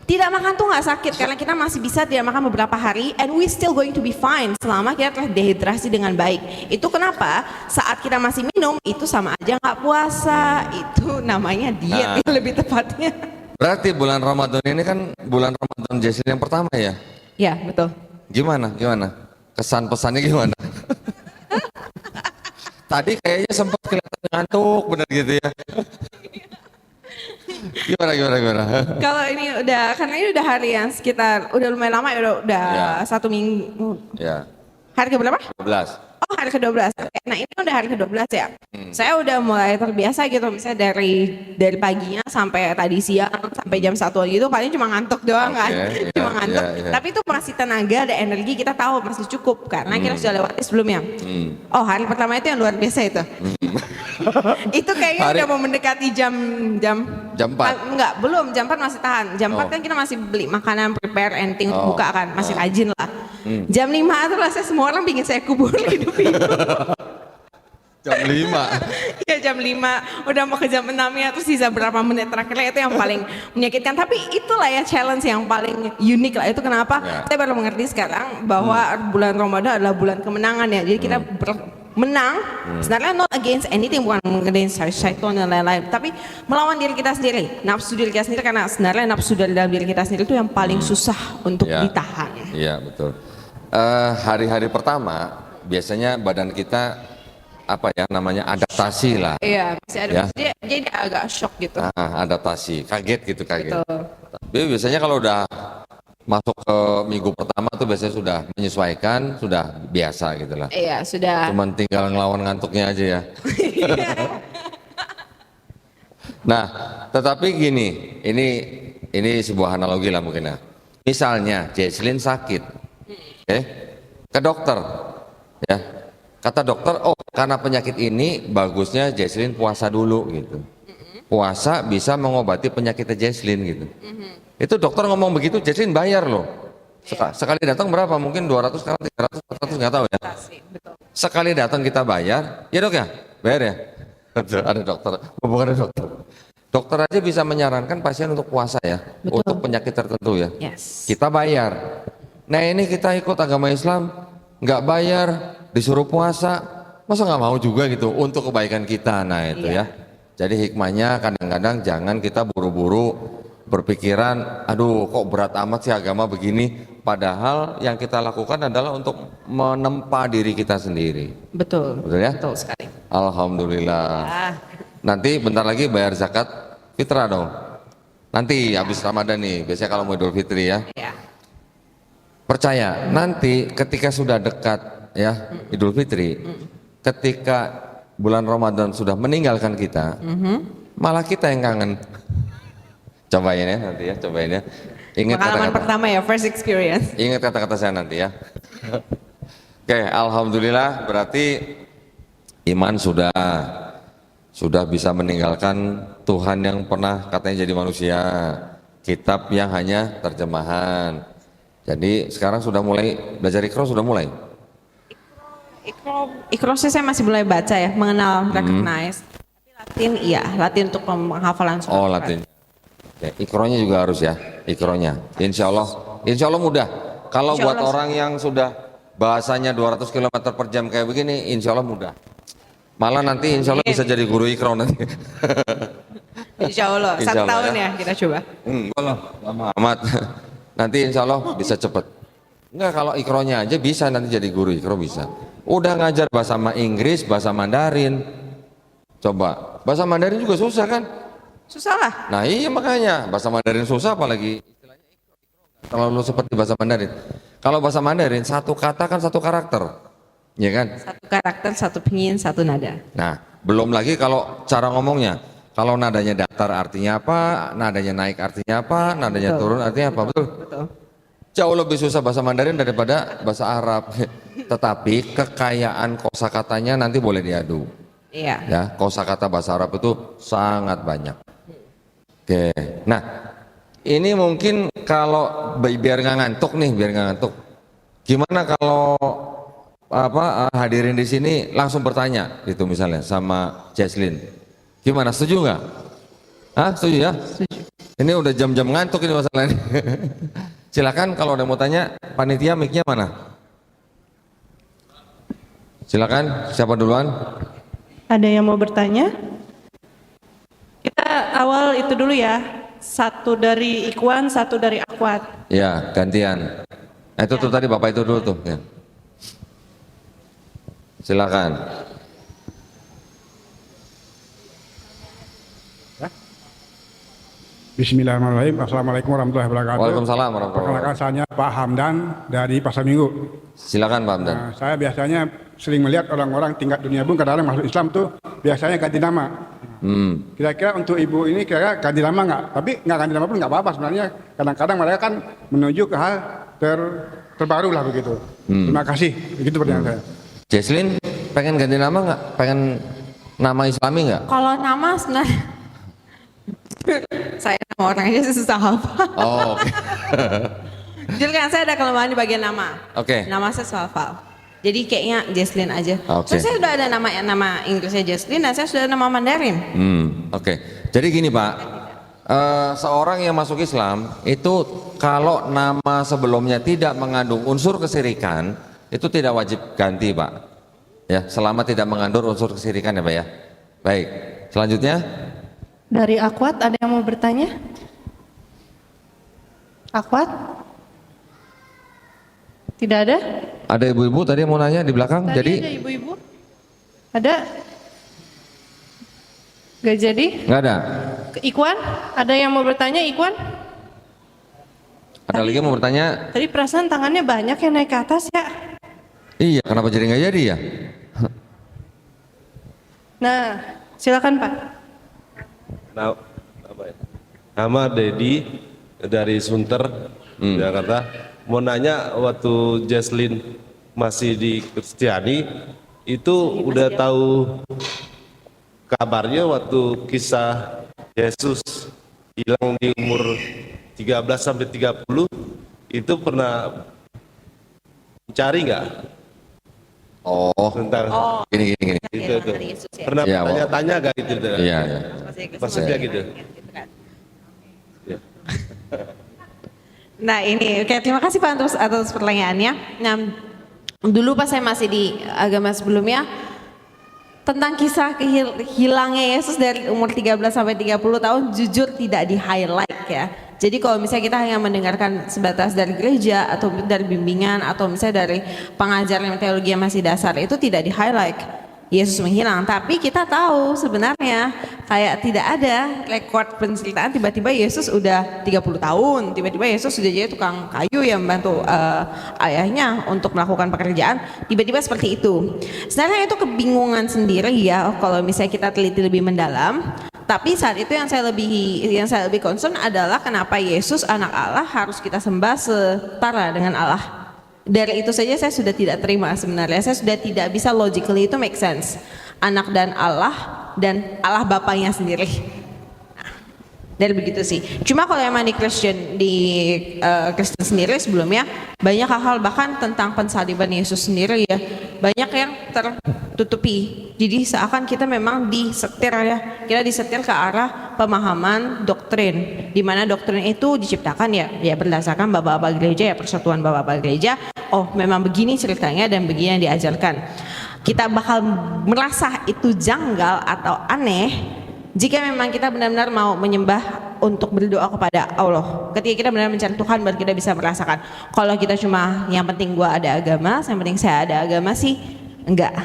Tidak makan tuh nggak sakit karena kita masih bisa tidak makan beberapa hari, and we still going to be fine selama kita telah dehidrasi dengan baik. Itu kenapa saat kita masih minum itu sama aja nggak puasa, itu namanya diet lebih tepatnya. Berarti bulan Ramadan ini kan bulan Ramadan Jesslyn yang pertama ya? Ya betul. Gimana? Kesan pesannya gimana? Tadi kayaknya sempat kelihatan ngantuk bener gitu ya. Gimana? Kalau ini udah, karena ini udah hari yang sekitar, udah lumayan lama ya, udah Ya. 1 minggu. Ya, Hari ke berapa? 12. Oh, hari ke-12. Nah, ini udah hari ke-12 ya. Saya udah mulai terbiasa gitu, misalnya dari paginya sampai tadi siang sampai jam 1 gitu paling cuma ngantuk doang kan. Oke, Cuma iya, ngantuk. iya. Tapi itu masih tenaga dan energi kita tahu masih cukup karena kita sudah lewati sebelumnya. Oh, hari pertama itu yang luar biasa itu. Itu kayaknya Hari- udah mau mendekati jam Jam 4? Enggak, belum. Jam 4 masih tahan. Jam 4 Oh. kan kita masih beli makanan, prepare, anything Oh. untuk buka kan. Masih rajin lah. Jam 5 tuh rasanya semua orang bikin saya kubur hidup-hidup. Jam 5. Ya jam 5, udah mau ke jam 6 ya, terus sisa berapa menit terakhirnya itu yang paling menyakitkan. Tapi itulah ya challenge yang paling unik lah. Itu kenapa Ya. saya baru mengerti sekarang bahwa bulan Ramadan adalah bulan kemenangan ya. Jadi kita menang, sebenarnya not against anything, bukan against syaitan dan lain-lain, tapi melawan diri kita sendiri, nafsu diri kita sendiri, karena sebenarnya nafsu dari dalam diri kita sendiri itu yang paling susah untuk Ya. ditahan. Iya, betul. Hari-hari pertama biasanya badan kita apa ya namanya adaptasi lah. Iya, masih ada, Ya. jadi agak shock gitu. Adaptasi, kaget gitu, kaget. Betul. Tapi biasanya kalau udah masuk ke minggu pertama tuh biasanya sudah menyesuaikan, sudah biasa gitu lah. Iya, sudah. Cuman tinggal ngelawan ngantuknya aja ya. Nah, tetapi gini, ini sebuah analogi lah mungkin ya. Misalnya Jesslyn sakit, oke, ke dokter, ya. Kata dokter, oh karena penyakit ini bagusnya Jesslyn puasa dulu gitu. Puasa bisa mengobati penyakitnya Jesslyn gitu. Itu dokter ngomong begitu, Jesslyn bayar loh. Sekali datang berapa? Mungkin 200, sekarang 300, 400 nggak tahu ya. Betul. Sekali datang kita bayar, ya dok ya, bayar ya. Betul, ada dokter, bukan ada dokter. Dokter aja bisa menyarankan pasien untuk puasa ya, Betul. untuk penyakit tertentu ya. Yes. Kita bayar. Nah ini kita ikut agama Islam, nggak bayar, disuruh puasa, masa nggak mau juga gitu untuk kebaikan kita. Nah itu Iya. ya. Jadi hikmahnya kadang-kadang jangan kita buru-buru berpikiran, aduh kok berat amat sih agama begini. Padahal yang kita lakukan adalah untuk menempa diri kita sendiri. Betul. Betul ya? Betul sekali. Alhamdulillah. Ah, Nanti bentar lagi bayar zakat fitrah dong. Nanti habis Ramadan nih, biasanya kalau mau Idul Fitri ya. ya. Percaya, nanti ketika sudah dekat ya Idul Fitri, ketika bulan Ramadan sudah meninggalkan kita, malah kita yang kangen. Cobain ya nanti ya, cobain ya. Ingat Pengalaman kata-kata, pertama ya, first experience. ingat kata-kata saya nanti ya. Oke, alhamdulillah berarti iman sudah bisa meninggalkan Tuhan yang pernah katanya jadi manusia, kitab yang hanya terjemahan. Jadi sekarang sudah mulai belajar Iqra, sudah mulai. Iqra sih saya masih mulai baca ya, mengenal, recognize. Tapi Latin iya, Latin untuk penghafalan surat. Oh, Latin. Ya, Iqronya juga harus ya, Iqronya. Insya Allah mudah. Kalau Insya buat Allah. orang yang sudah bahasanya 200 km per jam kayak begini, insya Allah mudah. Malah nanti insya Allah bisa jadi guru Iqra nanti. Insya Allah, Insya 1 Allah tahun ya. ya kita coba. Enggak lah, lama amat. Nanti insya Allah bisa cepet. Enggak, kalau Iqronya aja bisa nanti jadi guru Iqra bisa. Udah ngajar bahasa Inggris, bahasa Mandarin. Coba, bahasa Mandarin juga susah kan? Susah lah. Nah iya makanya, bahasa Mandarin susah apalagi istilahnya Iqra terlalu seperti bahasa Mandarin. Kalau bahasa Mandarin, satu kata kan satu karakter. Ya kan? Satu karakter, satu pingin, satu nada. Nah, belum lagi kalau cara ngomongnya. Kalau nadanya datar artinya apa, nadanya naik artinya apa, nadanya Betul. turun artinya apa, betul? Betul. Jauh lebih susah bahasa Mandarin daripada bahasa Arab. Tetapi kekayaan kosakatanya nanti boleh diadu. Iya. Ya, kosakata bahasa Arab itu sangat banyak. Oke, nah ini mungkin kalau biar nggak ngantuk nih, biar nggak ngantuk. Gimana kalau hadirin di sini langsung bertanya gitu misalnya sama Jesslyn. Gimana, setuju nggak? Hah, setuju ya? Setuju. Ini udah jam-jam ngantuk ini masalahnya. Silakan kalau ada yang mau tanya, panitia mic-nya mana? Silakan, siapa duluan? Ada yang mau bertanya? Kita awal itu dulu ya. Satu dari Ikhwan, satu dari Akhwat. Ya, gantian. Itu tuh tadi Bapak itu dulu tuh. Ya. Silakan. Bismillahirrahmanirrahim. Assalamualaikum warahmatullahi wabarakatuh. Waalaikumsalam warahmatullahi Perkenalkan, wabarakatuh. saya Pak Hamdan dari Pasar Minggu. Silakan Pak Hamdan. Nah, saya biasanya sering melihat orang-orang tingkat dunia pun kadang-kadang masuk Islam tuh biasanya ganti nama. Kira-kira untuk ibu ini kira ganti nama nggak? Tapi nggak ganti nama pun nggak apa-apa sebenarnya. Kadang-kadang mereka kan menuju ke hal terbaru lah begitu. Terima kasih. Begitu pertanyaan saya. Jesslyn pengen ganti nama nggak? Pengen nama Islami nggak? Kalau nama sebenarnya saya nama orang aja susah hafal. Oh, oke. Jujur kan saya ada kelemahan di bagian nama. Oke. Nama saya susah hafal. Jadi kayaknya Jesslyn aja. Oke. So, saya sudah ada nama Inggrisnya Jesslyn dan saya sudah ada nama Mandarin. Oke. Jadi gini Pak, seorang yang masuk Islam itu kalau nama sebelumnya tidak mengandung unsur kesirikan, itu tidak wajib ganti Pak. Ya, selama tidak mengandung unsur kesirikan ya Pak ya. Baik. Selanjutnya. Dari Akwat ada yang mau bertanya? Akwat? Tidak ada? Ada ibu-ibu tadi yang mau nanya di belakang. Tadi Jadi ada ibu-ibu? Ada? Gak jadi? nggak ada. Ikwan? Ada yang mau bertanya Ikwan? Ada lagi yang mau bertanya? Tadi perasaan tangannya banyak yang naik ke atas ya? Iya, kenapa jadi nggak jadi ya? Nah, silakan Pak. Nama Dedi dari Sunter, Jakarta. Mau nanya, waktu Jesslyn masih di Kristiani, itu udah tahu kabarnya waktu kisah Yesus hilang di umur 13 sampai 30, itu pernah mencari nggak? Oh, Tentang gini. itu. Pernah Ya, tanya-tanya nggak itu? Iya, iya. Maksudnya gitu. Nah ini, oke, terima kasih Pak atas pertanyaannya. Nah, dulu pas saya masih di agama sebelumnya, tentang kisah hilangnya Yesus dari umur 13 sampai 30 tahun jujur tidak di highlight ya. Jadi kalau misalnya kita hanya mendengarkan sebatas dari gereja atau dari bimbingan atau misalnya dari pengajaran teologi yang masih dasar, itu tidak di highlight Yesus menghilang. Tapi kita tahu sebenarnya kayak tidak ada rekod penceritaan tiba-tiba Yesus udah 30 tahun, tiba-tiba Yesus sudah jadi tukang kayu yang membantu ayahnya untuk melakukan pekerjaan, tiba-tiba seperti itu. Sebenarnya itu kebingungan sendiri ya kalau misalnya kita teliti lebih mendalam. Tapi saat itu yang saya lebih concern adalah kenapa Yesus anak Allah harus kita sembah setara dengan Allah. Dari itu saja saya sudah tidak terima sebenarnya. Saya sudah tidak bisa logically itu make sense. Anak dan Allah Bapaknya sendiri. Nah, dari begitu sih. Cuma kalau emang di Kristen sendiri sebelumnya banyak hal-hal bahkan tentang pensaliban Yesus sendiri ya. Banyak yang tertutupi. Jadi seakan kita memang disetir ya. Kita disetir ke arah pemahaman doktrin. Di mana doktrin itu diciptakan ya berdasarkan bapak-bapak gereja ya, persatuan bapak-bapak gereja. Oh memang begini ceritanya dan begini yang diajarkan. Kita bakal merasa itu janggal atau aneh jika memang kita benar-benar mau menyembah untuk berdoa kepada Allah. Ketika kita benar-benar mencari Tuhan baru kita bisa merasakan. Kalau kita cuma yang penting gua ada agama, yang penting saya ada agama sih enggak.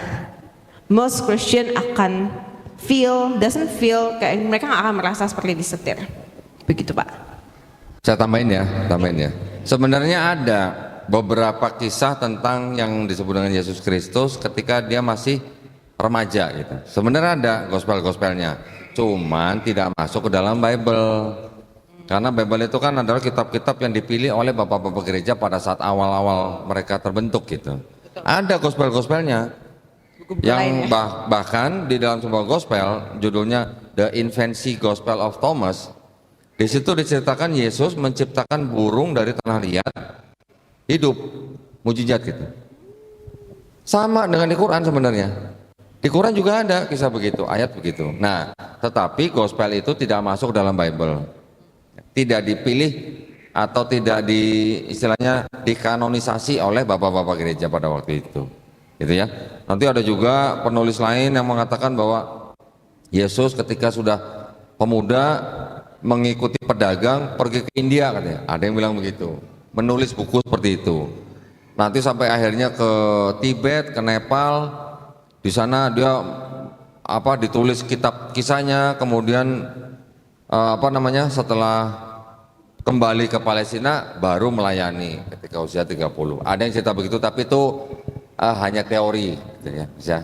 Most Christian akan doesn't feel kayak mereka nggak akan merasa seperti disetir. Begitu Pak. Saya tambahin ya. Sebenarnya ada beberapa kisah tentang yang disebut dengan Yesus Kristus ketika dia masih remaja gitu. Sebenarnya ada gospel-gospelnya, cuman tidak masuk ke dalam Bible. Karena Bible itu kan adalah kitab-kitab yang dipilih oleh bapak-bapak gereja pada saat awal-awal mereka terbentuk gitu. Ada gospel-gospelnya yang bahkan di dalam sebuah gospel judulnya The Infancy Gospel of Thomas. Di situ diceritakan Yesus menciptakan burung dari tanah liat hidup, mujizat gitu. Sama dengan di Quran sebenarnya. Di Quran juga ada kisah begitu, ayat begitu. Nah, tetapi gospel itu tidak masuk dalam Bible. Tidak dipilih atau tidak istilahnya dikanonisasi oleh bapak-bapak gereja pada waktu itu. Gitu ya. Nanti ada juga penulis lain yang mengatakan bahwa Yesus ketika sudah pemuda mengikuti pedagang pergi ke India katanya. Ada yang bilang begitu. Menulis buku seperti itu. Nanti sampai akhirnya ke Tibet, ke Nepal. Di sana dia ditulis kitab kisahnya, kemudian setelah kembali ke Palestina baru melayani ketika usia 30. Ada yang cerita begitu, tapi itu hanya teori gitu ya. Bisa.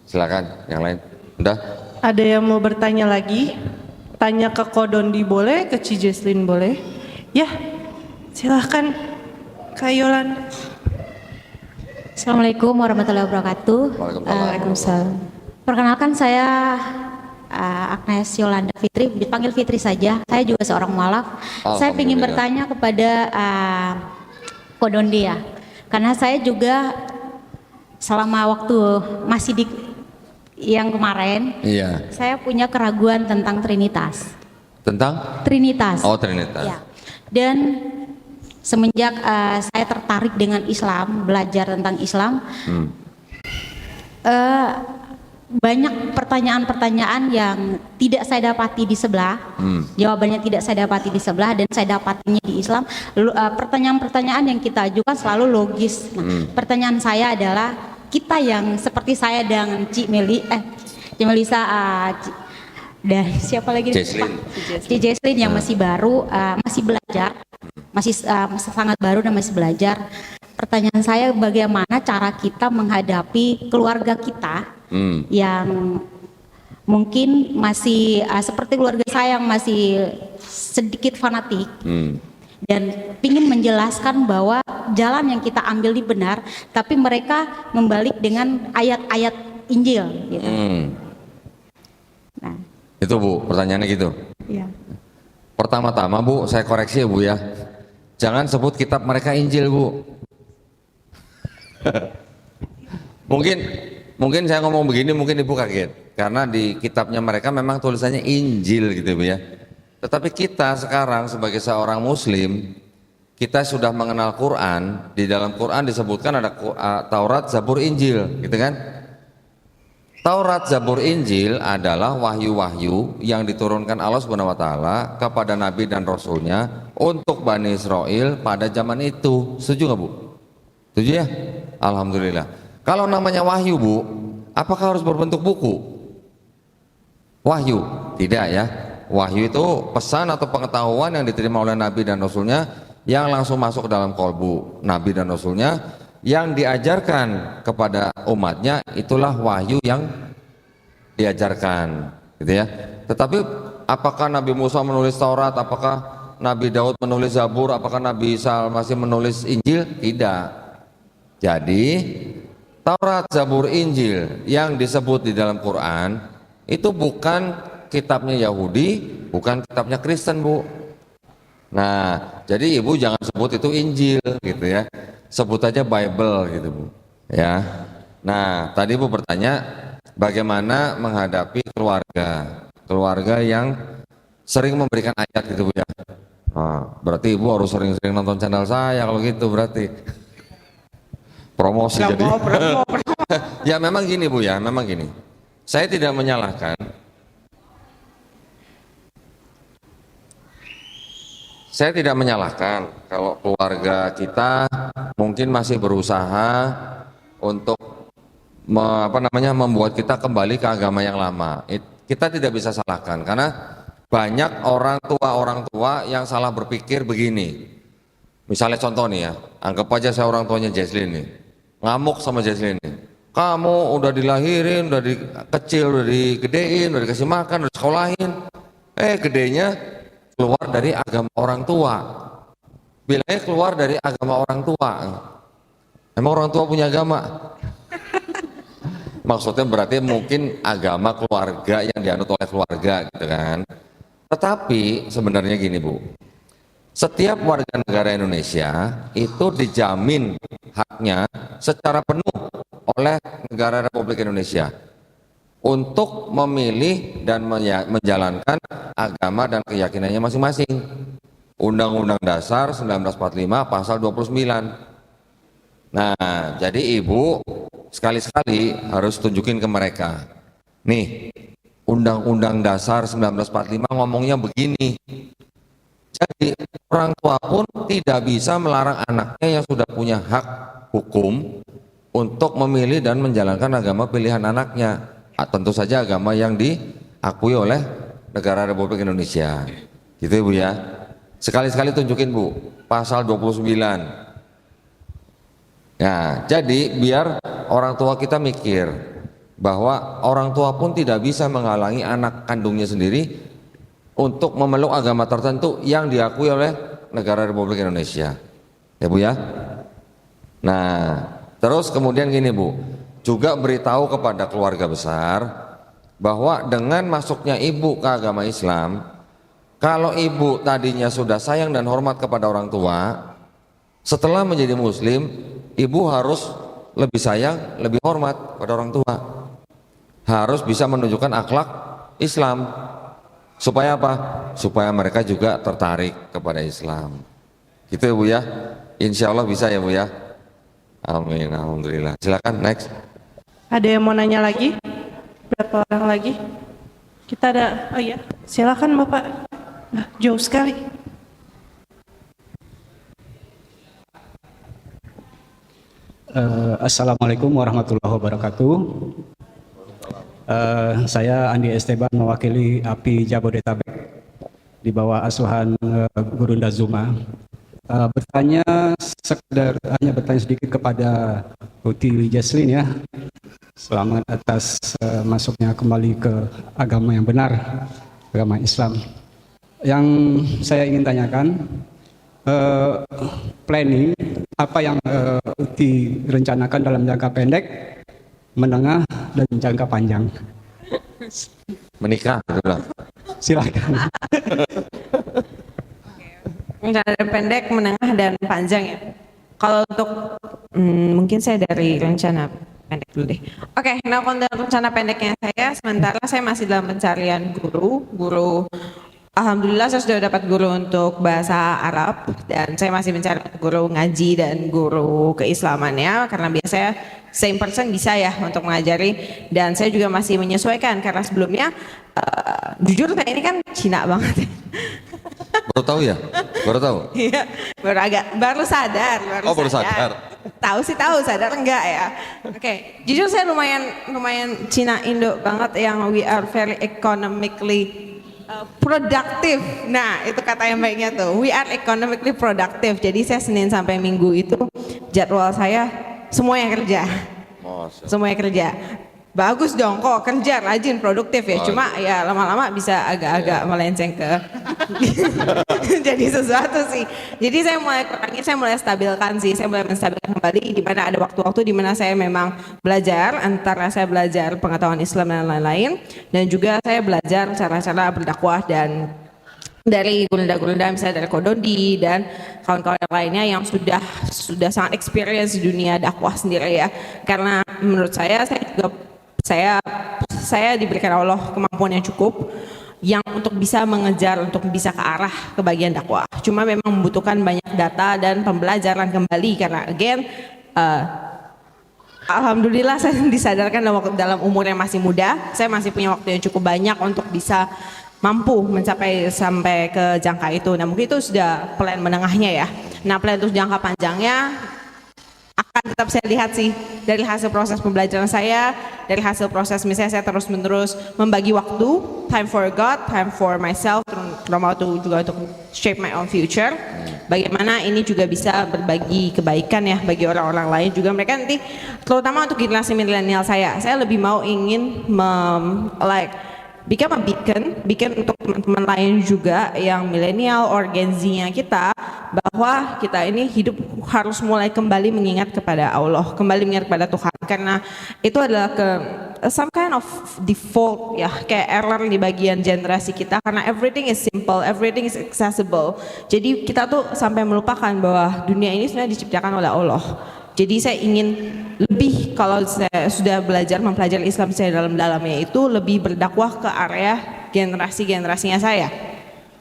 Silakan yang lain. Udah? Ada yang mau bertanya lagi? Tanya ke Kodondi boleh, ke Ci Jesslyn boleh? Ya, silahkan Kak Yolanda. Assalamualaikum warahmatullahi wabarakatuh. Waalaikumsalam. Perkenalkan saya Agnes Yolanda Fitri, dipanggil Fitri saja. Saya juga seorang mualaf. Saya ingin bertanya kepada Kodondi ya, karena saya juga selama waktu masih di yang kemarin, saya punya keraguan tentang Trinitas. Tentang? Trinitas. Oh, Trinitas. Ya. Dan semenjak saya tertarik dengan Islam, belajar tentang Islam, banyak pertanyaan-pertanyaan yang tidak saya dapati di sebelah, jawabannya tidak saya dapati di sebelah dan saya dapatinya di Islam. Pertanyaan-pertanyaan yang kita ajukan selalu logis. Nah, pertanyaan saya adalah, kita yang seperti saya dan Ci Melisa, dan siapa lagi? Ci Jesslyn yang masih baru, masih belajar, masih sangat baru dan masih belajar. Pertanyaan saya, bagaimana cara kita menghadapi keluarga kita yang mungkin masih seperti keluarga saya yang masih sedikit fanatik dan ingin menjelaskan bahwa jalan yang kita ambil ini benar, tapi mereka membalik dengan ayat-ayat Injil gitu. Nah, itu Bu, pertanyaannya gitu. iya. Pertama-tama Bu, saya koreksi ya Bu ya. Jangan sebut kitab mereka Injil Bu. Mungkin saya ngomong begini mungkin Ibu kaget, karena di kitabnya mereka memang tulisannya Injil gitu Bu ya. Tetapi kita sekarang sebagai seorang Muslim, kita sudah mengenal Quran. Di dalam Quran disebutkan ada Taurat, Zabur, Injil, gitu kan? Taurat, Zabur, Injil adalah wahyu-wahyu yang diturunkan Allah Subhanahu wa taala kepada nabi dan rasulnya untuk Bani Israel pada zaman itu. Setuju nggak Bu? Setuju ya? Alhamdulillah. Kalau namanya wahyu Bu, apakah harus berbentuk buku? Wahyu? Tidak ya. Wahyu itu pesan atau pengetahuan yang diterima oleh nabi dan rasulnya yang langsung masuk ke dalam kolbu nabi dan rasulnya, yang diajarkan kepada umatnya, itulah wahyu yang diajarkan gitu ya. Tetapi apakah Nabi Musa menulis Taurat, apakah Nabi Daud menulis Zabur, apakah Nabi Isa masih menulis Injil? Tidak. Jadi Taurat, Zabur, Injil yang disebut di dalam Quran itu bukan kitabnya Yahudi, bukan kitabnya Kristen Bu. Nah, jadi Ibu jangan sebut itu Injil gitu ya. Sebut aja Bible gitu Bu. Ya. Nah, tadi Bu bertanya bagaimana menghadapi keluarga yang sering memberikan ayat gitu Bu ya. Nah, berarti Ibu harus sering-sering nonton channel saya kalau gitu berarti. Promosi jadi. Ya memang gini Bu ya, memang gini. Saya tidak menyalahkan. Saya tidak menyalahkan kalau keluarga kita mungkin masih berusaha untuk membuat kita kembali ke agama yang lama. Kita tidak bisa salahkan karena banyak orang tua yang salah berpikir begini. Misalnya contoh nih ya, anggap aja saya orang tuanya Jesslyn nih, ngamuk sama Jesslyn nih. Kamu udah dilahirin, udah kecil, udah digedein, udah dikasih makan, udah disekolahin. Gedenya keluar dari agama orang tua. Bilangnya keluar dari agama orang tua. Emang orang tua punya agama? Maksudnya berarti mungkin agama keluarga yang dianut oleh keluarga gitu kan. Tetapi sebenarnya gini Bu, setiap warga negara Indonesia itu dijamin haknya secara penuh oleh negara Republik Indonesia untuk memilih dan menjalankan agama dan keyakinannya masing-masing. Undang-Undang Dasar 1945 pasal 29. Nah, jadi Ibu sekali-sekali harus tunjukin ke mereka. Nih, Undang-Undang Dasar 1945 ngomongnya begini. Jadi orang tua pun tidak bisa melarang anaknya yang sudah punya hak hukum untuk memilih dan menjalankan agama pilihan anaknya. Tentu saja agama yang diakui oleh negara Republik Indonesia. Gitu ya Bu ya. Sekali-sekali tunjukin Bu, pasal 29. Ya, jadi biar orang tua kita mikir bahwa orang tua pun tidak bisa menghalangi anak kandungnya sendiri untuk memeluk agama tertentu yang diakui oleh negara Republik Indonesia. Ya Bu ya. Nah, terus kemudian gini Bu, juga beritahu kepada keluarga besar bahwa dengan masuknya ibu ke agama Islam, kalau ibu tadinya sudah sayang dan hormat kepada orang tua, setelah menjadi muslim, ibu harus lebih sayang, lebih hormat pada orang tua. Harus bisa menunjukkan akhlak Islam. Supaya apa? Supaya mereka juga tertarik kepada Islam. Gitu ya Bu ya. Insya Allah bisa ya Bu ya. Amin, alhamdulillah. Silakan next. Ada yang mau nanya lagi? Berapa orang lagi? Kita ada, oh iya, silakan Bapak. Jauh sekali. Assalamualaikum warahmatullahi wabarakatuh. Saya Andi Esteban mewakili API Jabodetabek di bawah asuhan Gurunda Zuma. Bertanya sedikit kepada Uti Jaslin ya. Selamat atas masuknya kembali ke agama yang benar, agama Islam. Yang saya ingin tanyakan, planning apa yang Uti rencanakan dalam jangka pendek, menengah, dan jangka panjang? Menikah, betul. Silakan. Rencana pendek, menengah, dan panjang ya. Kalau untuk mungkin saya dari rencana pendek dulu deh. Oke, nah untuk rencana pendeknya saya, sementara saya masih dalam pencarian guru. Alhamdulillah saya sudah dapat guru untuk bahasa Arab dan saya masih mencari guru ngaji dan guru keislamannya karena biasanya same person bisa ya untuk mengajari dan saya juga masih menyesuaikan karena sebelumnya jujur saya ini kan Cina banget. Baru tahu ya? Baru tahu? Iya, baru sadar. Baru sadar. Tahu sadar enggak ya? Oke, jujur saya lumayan Cina Indo banget yang we are very economically productive. Nah, itu kata yang baiknya tuh. We are economically productive. Jadi saya Senin sampai Minggu itu jadwal saya semuanya kerja. Semuanya kerja. Bagus dong kok kerja rajin produktif ya. Cuma ya lama-lama bisa agak-agak melenceng ke jadi sesuatu sih. Jadi saya mulai kurangi, saya mulai stabilkan sih. Saya mulai menstabilkan kembali di mana ada waktu-waktu di mana saya memang belajar antara saya belajar pengetahuan Islam dan lain-lain dan juga saya belajar cara-cara berdakwah dan dari gurunda-gurunda misalnya dari Kodondi dan kawan-kawan yang lainnya yang sudah sangat experience di dunia dakwah sendiri ya. Karena menurut saya diberikan Allah kemampuan yang cukup yang untuk bisa mengejar, untuk bisa ke arah ke bagian dakwah. Cuma memang membutuhkan banyak data dan pembelajaran kembali karena again alhamdulillah saya disadarkan dalam umur yang masih muda, saya masih punya waktu yang cukup banyak untuk bisa mampu mencapai sampai ke jangka itu. Nah mungkin itu sudah plan menengahnya ya. Nah plan untuk jangka panjangnya akan tetap saya lihat sih dari hasil proses pembelajaran saya, dari hasil proses misalnya saya terus-menerus membagi waktu, time for God, time for myself, terutama juga untuk shape my own future. Bagaimana ini juga bisa berbagi kebaikan ya bagi orang-orang lain juga mereka nanti, terutama untuk generasi milenial saya lebih mau ingin become a beacon untuk teman-teman lain juga yang milenial or Gen Z-nya kita bahwa kita ini hidup harus mulai kembali mengingat kepada Allah, kembali mengingat kepada Tuhan karena itu adalah some kind of default ya kayak error di bagian generasi kita karena everything is simple, everything is accessible. Jadi kita tuh sampai melupakan bahwa dunia ini sebenarnya diciptakan oleh Allah. Jadi saya ingin lebih kalau saya sudah mempelajari Islam saya dalam-dalamnya itu lebih berdakwah ke area generasinya saya.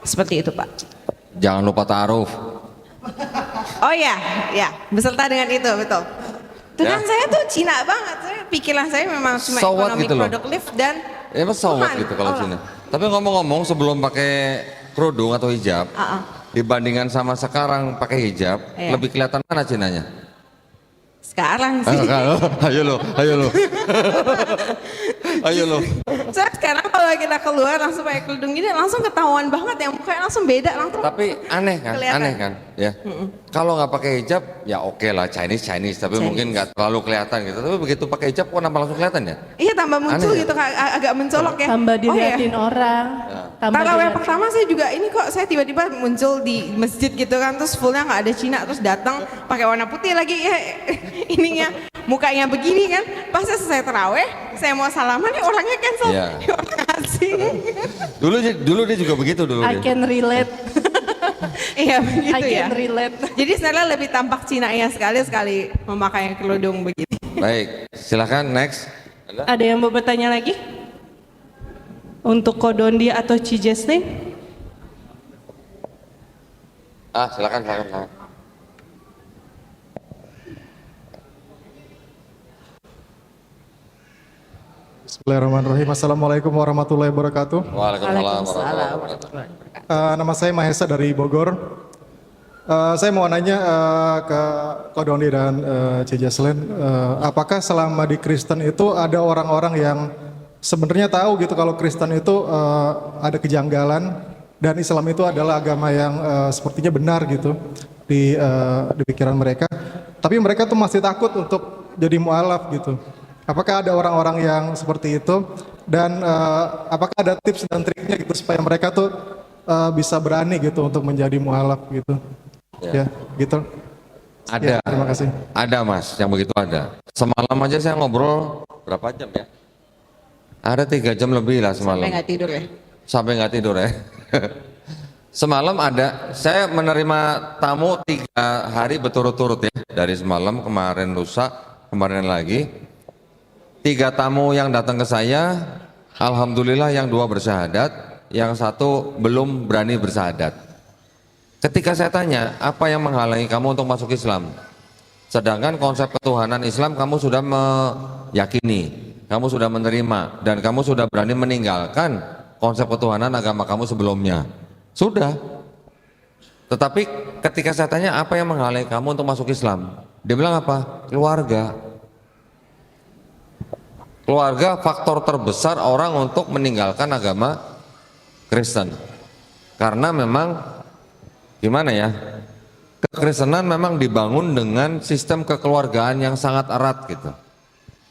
Seperti itu Pak. Jangan lupa ta'aruf. Oh ya, beserta dengan itu betul. Dengan saya tuh Cina banget, pikiran saya memang cuma ekonomi gitu produktif dan sawat gitu kalau Cina. Tapi ngomong-ngomong sebelum pakai kerudung atau hijab, dibandingkan sama sekarang pakai hijab, lebih kelihatan mana Cinanya? Sekarang sih. Ayo lo. Saya sekarang kalau kita keluar langsung pakai kerudung gini langsung ketahuan banget ya, mukanya langsung beda langsung. Tapi aneh kan, kelihatan. aneh kan, ya. Kalau nggak pakai hijab, ya oke lah Chinese, tapi mungkin nggak terlalu kelihatan gitu. Tapi begitu pakai hijab, kok nampak langsung kelihatan ya? Iya, tambah muncul Aneh ya? gitu, agak mencolok ya. Tambah Oh ya. dilihatin orang. Tambah Tarawih dilihat- pertama saya juga ini kok saya tiba-tiba muncul di masjid gitu kan, terus fullnya nggak ada Cina, terus datang pakai warna putih lagi ya ininya mukanya begini kan. Pas selesai tarawih saya mau salaman ya orangnya cancel. Iya. Orang asing. Dulu dia juga begitu dulu. I dia. can relate. Iya begitu I ya. can relate. Jadi sebenarnya lebih tampak Cina ya sekali memakai kerudung begitu. Baik, silakan next. Ada yang mau bertanya lagi? Untuk Kodondi atau Ci Jesslyn? Silakan. Bismillahirrahmanirrahim. Assalamualaikum warahmatullahi wabarakatuh. Waalaikumsalam warahmatullahi wabarakatuh. Nama saya Mahesa dari Bogor. Saya mau nanya ke Kodondi dan Ci Jesslyn, apakah selama di Kristen itu ada orang-orang yang sebenarnya tahu gitu kalau Kristen itu ada kejanggalan dan Islam itu adalah agama yang sepertinya benar gitu di pikiran mereka, tapi mereka tuh masih takut untuk jadi mualaf gitu. Apakah ada orang-orang yang seperti itu dan apakah ada tips dan triknya gitu supaya mereka tuh bisa berani gitu untuk menjadi mualaf gitu? Ya, gitu. Ada. Ya, terima kasih. Ada Mas, yang begitu ada. Semalam aja saya ngobrol berapa jam ya? Ada 3 jam lebih lah semalam. Sampai nggak tidur ya? Sampai nggak tidur ya. Semalam ada, saya menerima tamu 3 hari berturut-turut ya. Dari semalam, kemarin lusa, kemarin lagi. 3 tamu yang datang ke saya, alhamdulillah yang 2 bersyahadat, yang 1 belum berani bersyahadat. Ketika saya tanya, apa yang menghalangi kamu untuk masuk Islam? Sedangkan konsep ketuhanan Islam kamu sudah meyakini, kamu sudah menerima, dan kamu sudah berani meninggalkan konsep ketuhanan agama kamu sebelumnya. Sudah. Tetapi ketika saya tanya, apa yang menghalangi kamu untuk masuk Islam? Dia bilang apa? Keluarga. Keluarga faktor terbesar orang untuk meninggalkan agama Kristen. Karena memang gimana ya, kekristenan memang dibangun dengan sistem kekeluargaan yang sangat erat gitu.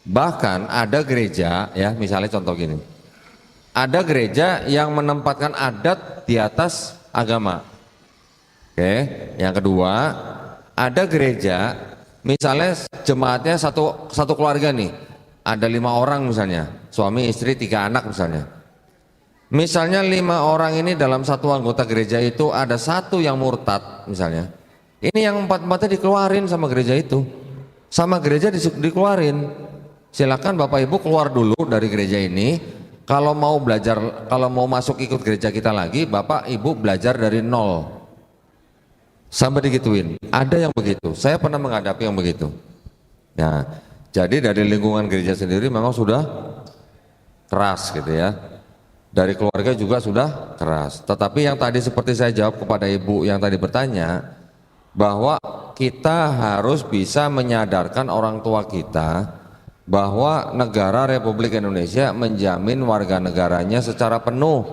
Bahkan ada gereja ya, misalnya contoh gini, ada gereja yang menempatkan adat di atas agama. Oke, yang kedua, ada gereja misalnya jemaatnya satu keluarga nih, ada 5 orang misalnya, suami istri 3 anak misalnya. Misalnya 5 orang ini dalam satu anggota gereja itu ada 1 yang murtad misalnya. Ini yang 4-4-nya dikeluarin sama gereja itu. Sama gereja dikeluarin. Silakan Bapak Ibu keluar dulu dari gereja ini. Kalau mau belajar, kalau mau masuk ikut gereja kita lagi, Bapak Ibu belajar dari 0. Sampai digituin. Ada yang begitu. Saya pernah menghadapi yang begitu. Nah, jadi dari lingkungan gereja sendiri memang sudah keras gitu ya. Dari keluarga juga sudah keras. Tetapi yang tadi seperti saya jawab kepada ibu yang tadi bertanya, bahwa kita harus bisa menyadarkan orang tua kita bahwa negara Republik Indonesia menjamin warga negaranya secara penuh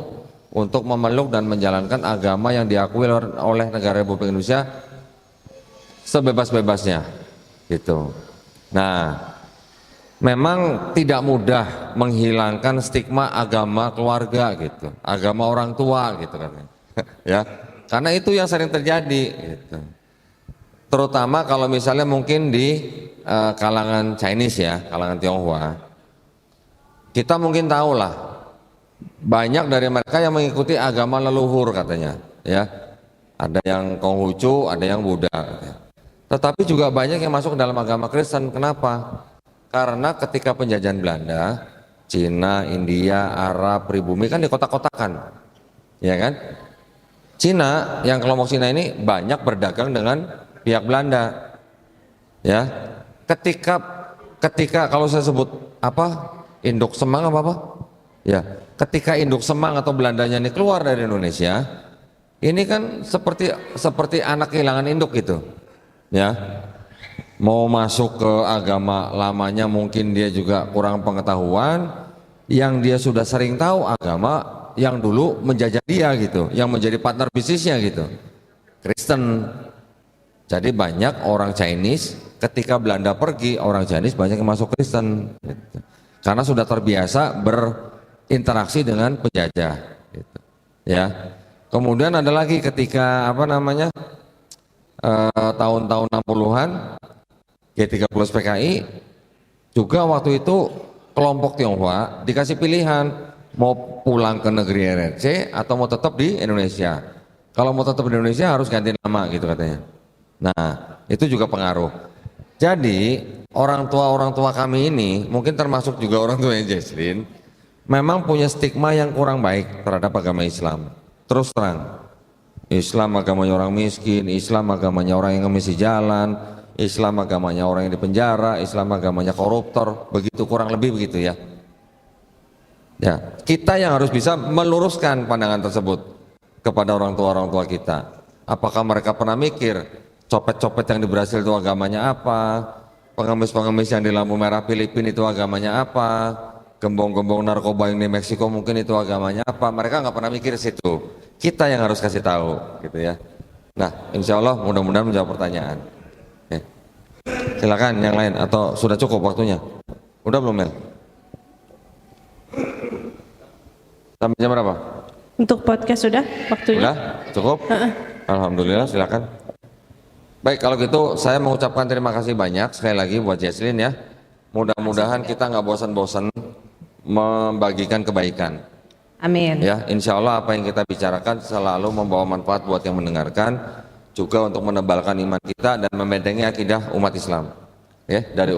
untuk memeluk dan menjalankan agama yang diakui oleh negara Republik Indonesia sebebas-bebasnya gitu. Nah, memang tidak mudah menghilangkan stigma agama keluarga gitu, agama orang tua gitu kan, ya. Karena itu yang sering terjadi gitu. Terutama kalau misalnya mungkin di kalangan Chinese ya, kalangan Tionghoa, kita mungkin tahu lah, banyak dari mereka yang mengikuti agama leluhur katanya, ya. Ada yang Konghucu, ada yang Buddha. Tetapi juga banyak yang masuk dalam agama Kristen. Kenapa? Karena ketika penjajahan Belanda, Cina, India, Arab, pribumi kan dikotak-kotakan, ya kan? Cina, yang kelompok Cina ini banyak berdagang dengan pihak Belanda, ya. Ketika kalau saya sebut apa, induk semang apa, ya. Ketika induk semang atau Belandanya ini keluar dari Indonesia, ini kan seperti anak kehilangan induk gitu, ya. Mau masuk ke agama lamanya mungkin dia juga kurang pengetahuan, yang dia sudah sering tahu agama yang dulu menjajah dia gitu, yang menjadi partner bisnisnya gitu, Kristen. Jadi banyak orang Chinese ketika Belanda pergi, orang Chinese banyak yang masuk Kristen gitu. Karena sudah terbiasa berinteraksi dengan penjajah gitu. Ya. Kemudian ada lagi ketika tahun-tahun 60-an G30 PKI juga waktu itu kelompok Tionghoa dikasih pilihan mau pulang ke negeri RRC atau mau tetap di Indonesia. Kalau mau tetap di Indonesia harus ganti nama gitu katanya. Nah, itu juga pengaruh. Jadi orang tua kami ini mungkin termasuk juga orang tuanya Jesslyn memang punya stigma yang kurang baik terhadap agama Islam. Terus terang, Islam agamanya orang miskin, Islam agamanya orang yang ngemis di jalan, Islam agamanya orang yang di penjara, Islam agamanya koruptor, begitu kurang lebih begitu ya. Ya, kita yang harus bisa meluruskan pandangan tersebut kepada orang tua kita. Apakah mereka pernah mikir copet-copet yang di Brasil itu agamanya apa? Pengemis-pengemis yang di lampu merah Filipina itu agamanya apa? Gembong-gembong narkoba yang di Meksiko mungkin itu agamanya apa? Mereka nggak pernah mikir situ. Kita yang harus kasih tahu, gitu ya. Nah, insya Allah mudah-mudahan menjawab pertanyaan. Oke. Silakan yang lain atau sudah cukup waktunya? Udah belum Mel? Sampai jam berapa? Untuk podcast sudah waktunya? Udah cukup? Alhamdulillah, silakan. Baik, kalau gitu saya mengucapkan terima kasih banyak sekali lagi buat Jesslyn ya. Mudah-mudahan kita nggak bosan-bosan membagikan kebaikan. Amin. Ya, insya Allah apa yang kita bicarakan selalu membawa manfaat buat yang mendengarkan, juga untuk menebalkan iman kita dan membentengi akidah umat Islam. Ya, dari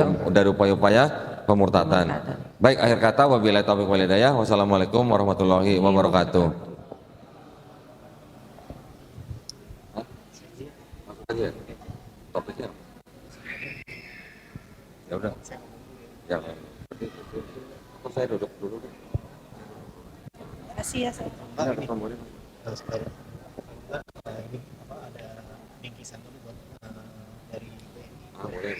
upaya-upaya pemurtadan. Baik, akhir kata wabillahi taufiq wal hidayah. Wassalamualaikum warahmatullahi wabarakatuh. Masuk aja ya. Topiknya. Ya udah. Ya. Atau saya duduk dulu deh. Kasih ya saya. Ada bingkisan dulu buat dari BNI. Boleh.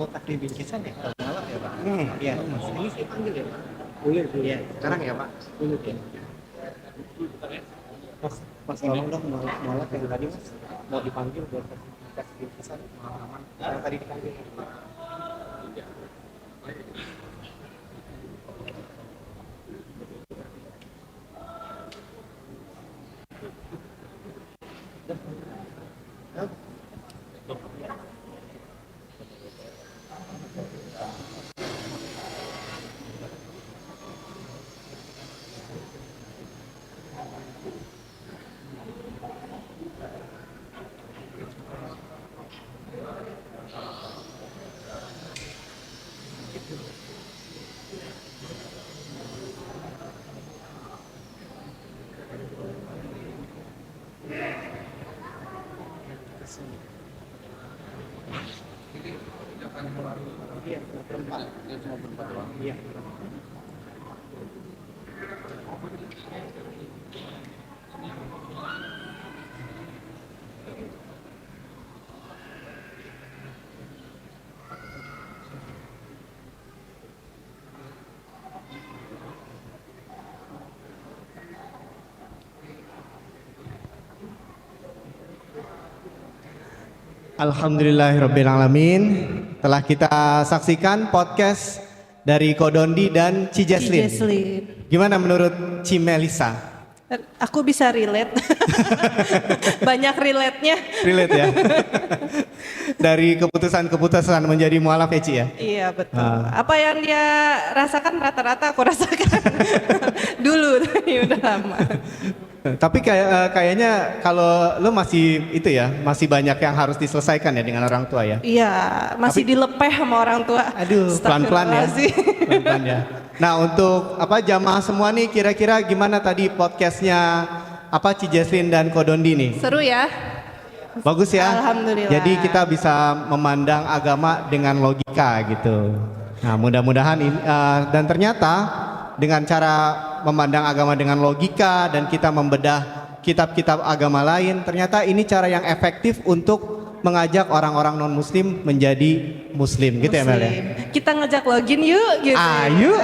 Mau takdir bingkisan ya? Kalau malam ya Pak? Iya. Ini saya panggil ya Pak? Boleh. Iya. Sekarang ya Pak? Boleh ya. Mas tolong dong malam yang tadi Mas mau dipanggil buat kasih bingkisan aman. Yang tadi dipanggil. Alhamdulillahirrabbilalamin. Telah kita saksikan podcast dari Kodondi dan Ci Jesslyn. Gimana menurut Ci Melisa? Aku bisa relate. Banyak relate-nya. Relate ya? Dari keputusan-keputusan menjadi mualaf ya Ci ya? Iya betul. Apa yang dia rasakan rata-rata aku rasakan dulu, tapi udah lama. Tapi kayaknya kalau lo masih itu ya, masih banyak yang harus diselesaikan ya dengan orang tua ya? Iya, masih dilepeh sama orang tua. Aduh, pelan-pelan ya. Pelan-pelan ya. Nah, untuk jamaah semua nih kira-kira gimana tadi podcastnya apa Ci Jesslyn dan Ko Dondi nih? Seru ya? Bagus ya? Alhamdulillah. Jadi kita bisa memandang agama dengan logika gitu. Nah mudah-mudahan dan ternyata dengan cara memandang agama dengan logika dan kita membedah kitab-kitab agama lain, ternyata ini cara yang efektif untuk mengajak orang-orang non-muslim menjadi muslim gitu ya Mel ya? Kita ngajak login yuk gitu. Ayo.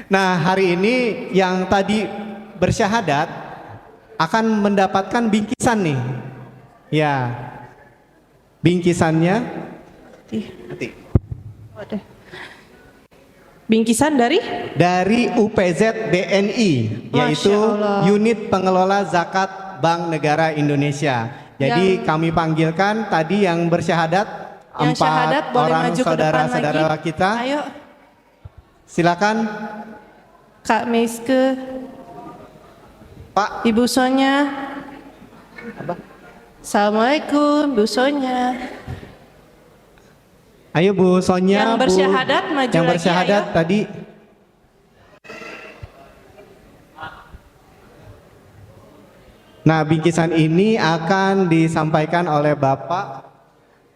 Nah hari ini yang tadi bersyahadat akan mendapatkan bingkisan nih. Ya, bingkisannya nanti. Bingkisan dari UPZ BNI, yaitu Unit Pengelola Zakat Bank Negara Indonesia. Jadi kami panggilkan tadi yang bersyahadat, yang 4 orang saudara-saudara kita. Ayo. Silakan. Kak Meiske, Pak Ibu Sonya. Assalamualaikum Bu Sonya. Ayo Bu Sonya. Yang bersyahadat maju yang lagi, bersyahadat ayo. tadi. Nah, bingkisan ini akan disampaikan oleh Bapak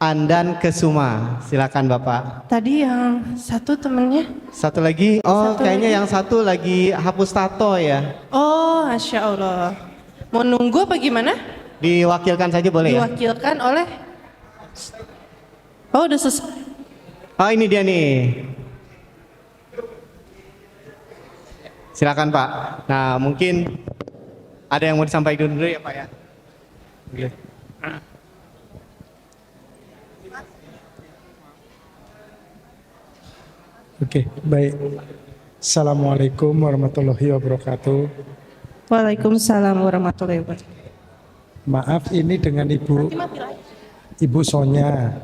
Andan Kesuma. Silakan Bapak. Tadi yang satu temennya. Satu lagi, kayaknya yang satu lagi hapus tato ya. Oh, Masya Allah. Mau nunggu apa gimana? Diwakilkan saja boleh ya? Diwakilkan oleh. Oh, udah selesai. Oh, ini dia nih. Silakan Pak. Nah, mungkin ada yang mau disampaikan dulu ya Pak ya? Oke. Oke, baik. Assalamualaikum warahmatullahi wabarakatuh. Waalaikumsalam warahmatullahi wabarakatuh. Maaf ini dengan Ibu Sonya.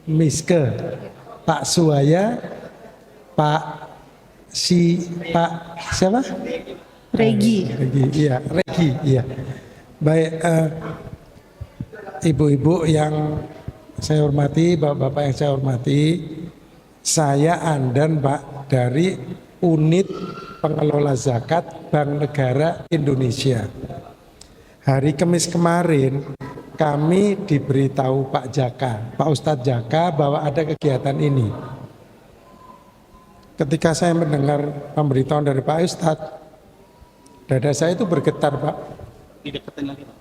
Miske. Pak Suwaya, Pak siapa? Regi, iya. Baik, ibu-ibu yang saya hormati, bapak-bapak yang saya hormati, saya Andan Pak dari Unit Pengelola Zakat Bank Negara Indonesia. Hari Kamis kemarin kami diberitahu Pak Ustadz Jaka bahwa ada kegiatan ini. Ketika saya mendengar pemberitahuan dari Pak Ustadz, dada saya itu bergetar Pak. Dideketin lagi Pak.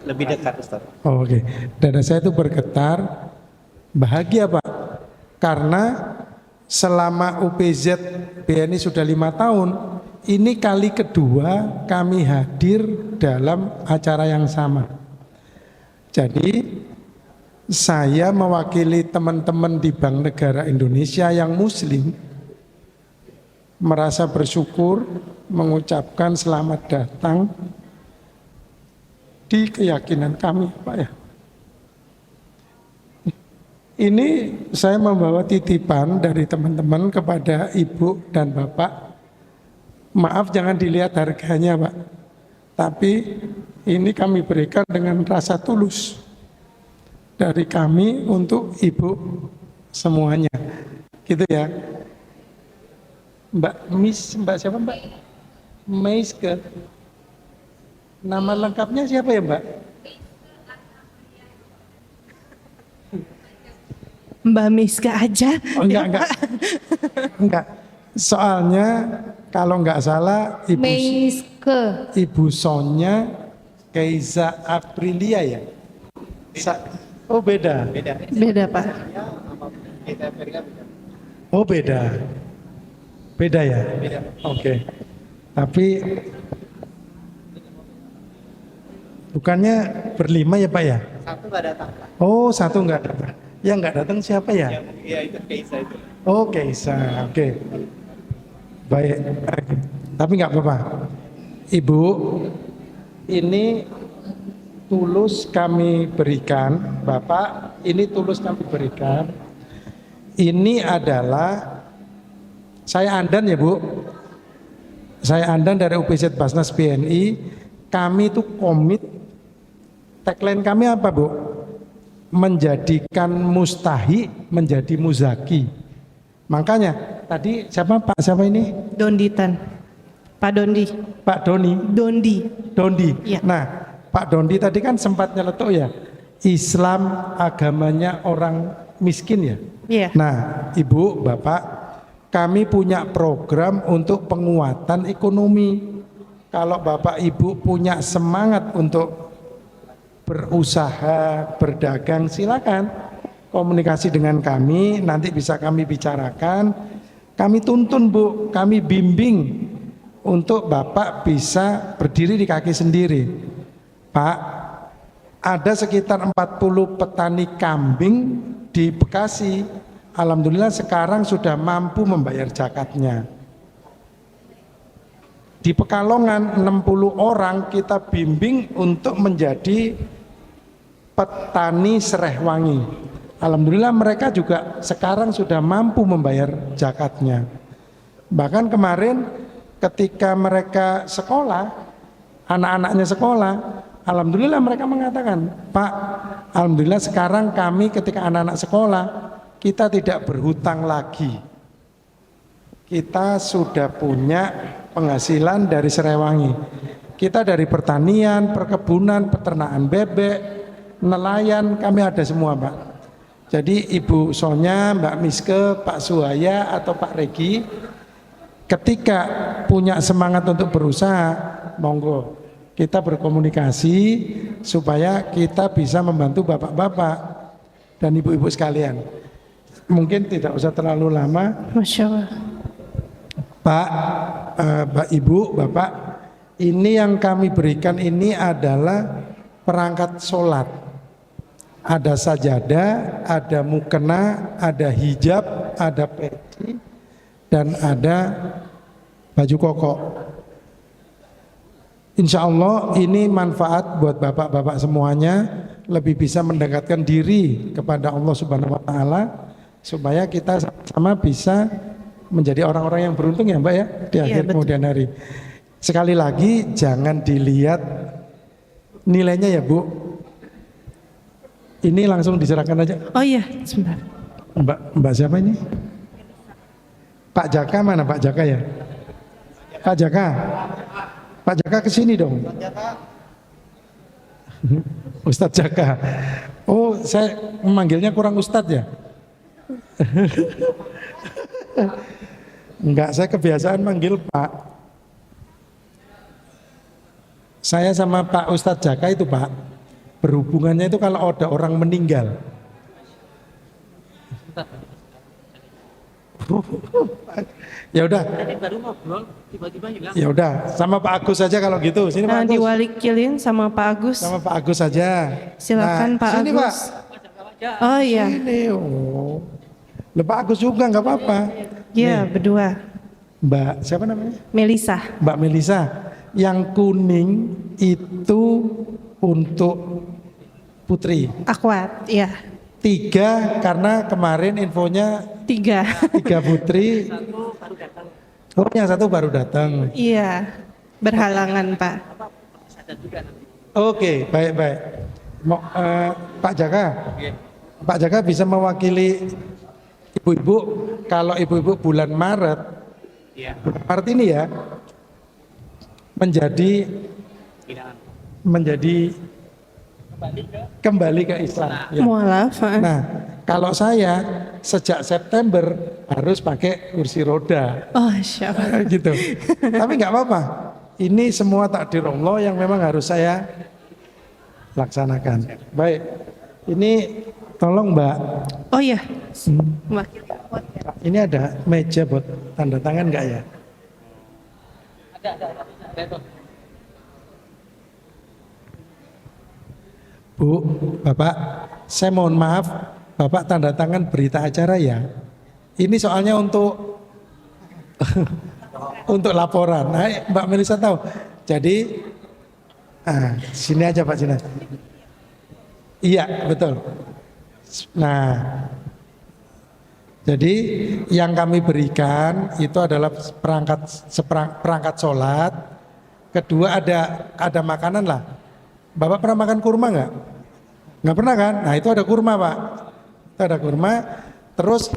Lebih dekat Ustaz. Oh, oke. Dada saya itu bergetar, bahagia Pak. Karena selama UPZ BNI sudah 5 tahun, ini kali kedua kami hadir dalam acara yang sama. Jadi saya mewakili teman-teman di Bank Negara Indonesia yang muslim merasa bersyukur, mengucapkan selamat datang di keyakinan kami Pak ya. Ini saya membawa titipan dari teman-teman kepada Ibu dan Bapak. Maaf jangan dilihat harganya Pak, tapi ini kami berikan dengan rasa tulus dari kami untuk Ibu semuanya. Gitu ya. Mbak siapa Mbak? Meiske. Nama lengkapnya siapa ya Mbak? Mbak Miska aja. Oh enggak. Soalnya kalau enggak salah Ibu Sonya Keiza Aprilia ya? Oh beda. Beda Pak. Oh beda. Beda ya? Oke. Tapi bukannya berlima ya Pak ya? Satu nggak datang. Oh satu nggak datang. Yang nggak datang siapa ya? Iya itu Keisa itu. Oh Keisa, oke. Baik. Tapi nggak apa-apa. Ibu, ini tulus kami berikan, Bapak, ini tulus kami berikan. Ini adalah saya Andan ya Bu. Saya Andan dari UPZ Basnas BNI. Kami itu komit. Tagline kami apa Bu? Menjadikan mustahi menjadi muzaki. Makanya Tadi siapa Pak? Siapa ini? Donditan. Pak Dondi. Pak Doni. Dondi. Dondi. Iya. Nah, Pak Dondi tadi kan sempat nyeletuk ya. Islam agamanya orang miskin ya. Iya. Nah, Ibu, Bapak, kami punya program untuk penguatan ekonomi. Kalau Bapak Ibu punya semangat untuk berusaha, berdagang, silakan komunikasi dengan kami, nanti bisa kami bicarakan. Kami tuntun Bu, kami bimbing untuk Bapak bisa berdiri di kaki sendiri. Pak, ada sekitar 40 petani kambing di Bekasi. Alhamdulillah sekarang sudah mampu membayar zakatnya. Di Pekalongan 60 orang kita bimbing untuk menjadi petani serai wangi. Alhamdulillah mereka juga sekarang sudah mampu membayar zakatnya. Bahkan kemarin ketika mereka sekolah, anak-anaknya sekolah, alhamdulillah mereka mengatakan, Pak, alhamdulillah sekarang kami ketika anak-anak sekolah, kita tidak berhutang lagi. Kita sudah punya penghasilan dari serai wangi. Kita dari pertanian, perkebunan, peternakan bebek, nelayan, kami ada semua Pak. Jadi Ibu Sonya, Mbak Miske, Pak Suhaya atau Pak Regi, ketika punya semangat untuk berusaha, monggo kita berkomunikasi supaya kita bisa membantu bapak-bapak dan ibu-ibu sekalian. Mungkin tidak usah terlalu lama. Masya Allah. Pak, Mbak Ibu, Bapak, ini yang kami berikan ini adalah perangkat sholat. Ada sajadah, ada mukena, ada hijab, ada peci, dan ada baju koko. Insya Allah ini manfaat buat bapak-bapak semuanya, lebih bisa mendekatkan diri kepada Allah Subhanahu Wa Taala, supaya kita sama-sama bisa menjadi orang-orang yang beruntung ya Mbak ya di akhir kemudian hari. Sekali lagi jangan dilihat nilainya ya Bu. Ini langsung diserahkan aja. Oh iya, sebentar. Mbak siapa ini? Pak Jaka mana Pak Jaka ya? Pak Jaka. Pak Jaka kesini dong. Ustadz Jaka. Oh, saya memanggilnya kurang Ustadz ya? Enggak, saya kebiasaan manggil Pak. Saya sama Pak Ustadz Jaka itu Pak, berhubungannya itu kalau ada orang meninggal. Ya udah. Ya udah, sama Pak Agus saja kalau gitu. Sini Pak Agus. Diwakilin sama Pak Agus. Sama Pak Agus saja. Silakan Pak sini, Agus. Pak. Oh iya. Sini, oh. Loh, Pak Agus juga nggak apa-apa. Iya, berdua. Mbak siapa namanya? Melisa. Mbak Melisa. Yang kuning itu untuk Putri. Akwat, iya. 3 karena kemarin infonya 3 Putri. Oh, yang 1 baru datang. Iya, berhalangan Pak. Oke, baik. Pak Jaka, Pak Jaka bisa mewakili ibu-ibu. Kalau ibu-ibu bulan Maret, Maret ini ya, menjadi kembali ke Islam. Ya. Mualaf. Nah, kalau saya sejak September harus pakai kursi roda. Oh, syabas. Gitu. Tapi nggak apa-apa. Ini semua takdir Allah yang memang harus saya laksanakan. Baik. Ini tolong Mbak. Oh iya. Ini ada meja buat tanda tangan nggak ya? Ada. Bu, Bapak, saya mohon maaf, Bapak tanda tangan berita acara ya. Ini soalnya untuk untuk laporan. Nah, Mbak Melisa tahu. Jadi, sini aja Pak, sini. Iya, betul. Nah, jadi yang kami berikan itu adalah perangkat sholat. Kedua ada makanan lah. Bapak pernah makan kurma nggak? Nggak pernah kan? Nah itu ada kurma Pak. Itu ada kurma. Terus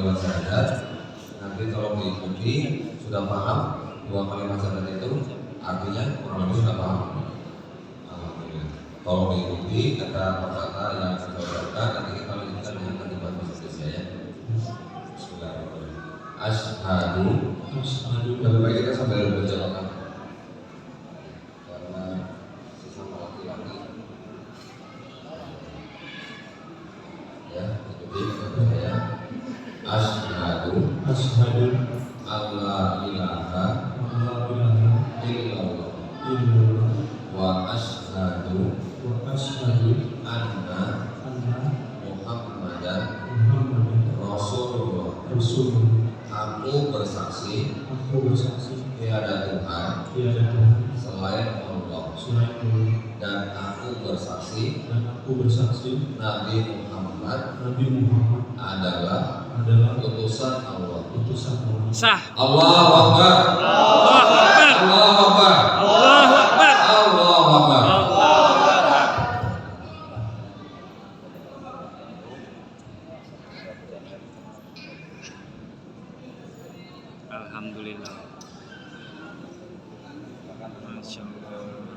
kalimat syahadat. Nanti kalau diikuti sudah paham 2 kalimat syahadat itu artinya kurang lebih sudah paham. Alhamdulillah. Kalau diikuti kata-kata yang kita ucapkan, nanti kita lanjutkan dengan kalimat Indonesia ya. Bismillahirrahmanirrahim. Asyhadu. Lebih baik kita sambil berjalan karena sesama laki-laki. Ya, ikuti kata saya. Asyhadu alla ilaha illallah wa asyhadu anna Muhammadan Rasulullah. Aku bersaksi tiada Tuhan selain Allah, dan aku bersaksi Nabi Muhammad adalah utusan Allah. Sah. Allahu Akbar. Allahu Akbar. Allahu Akbar. Allahu Akbar. Alhamdulillah. Masya Allah.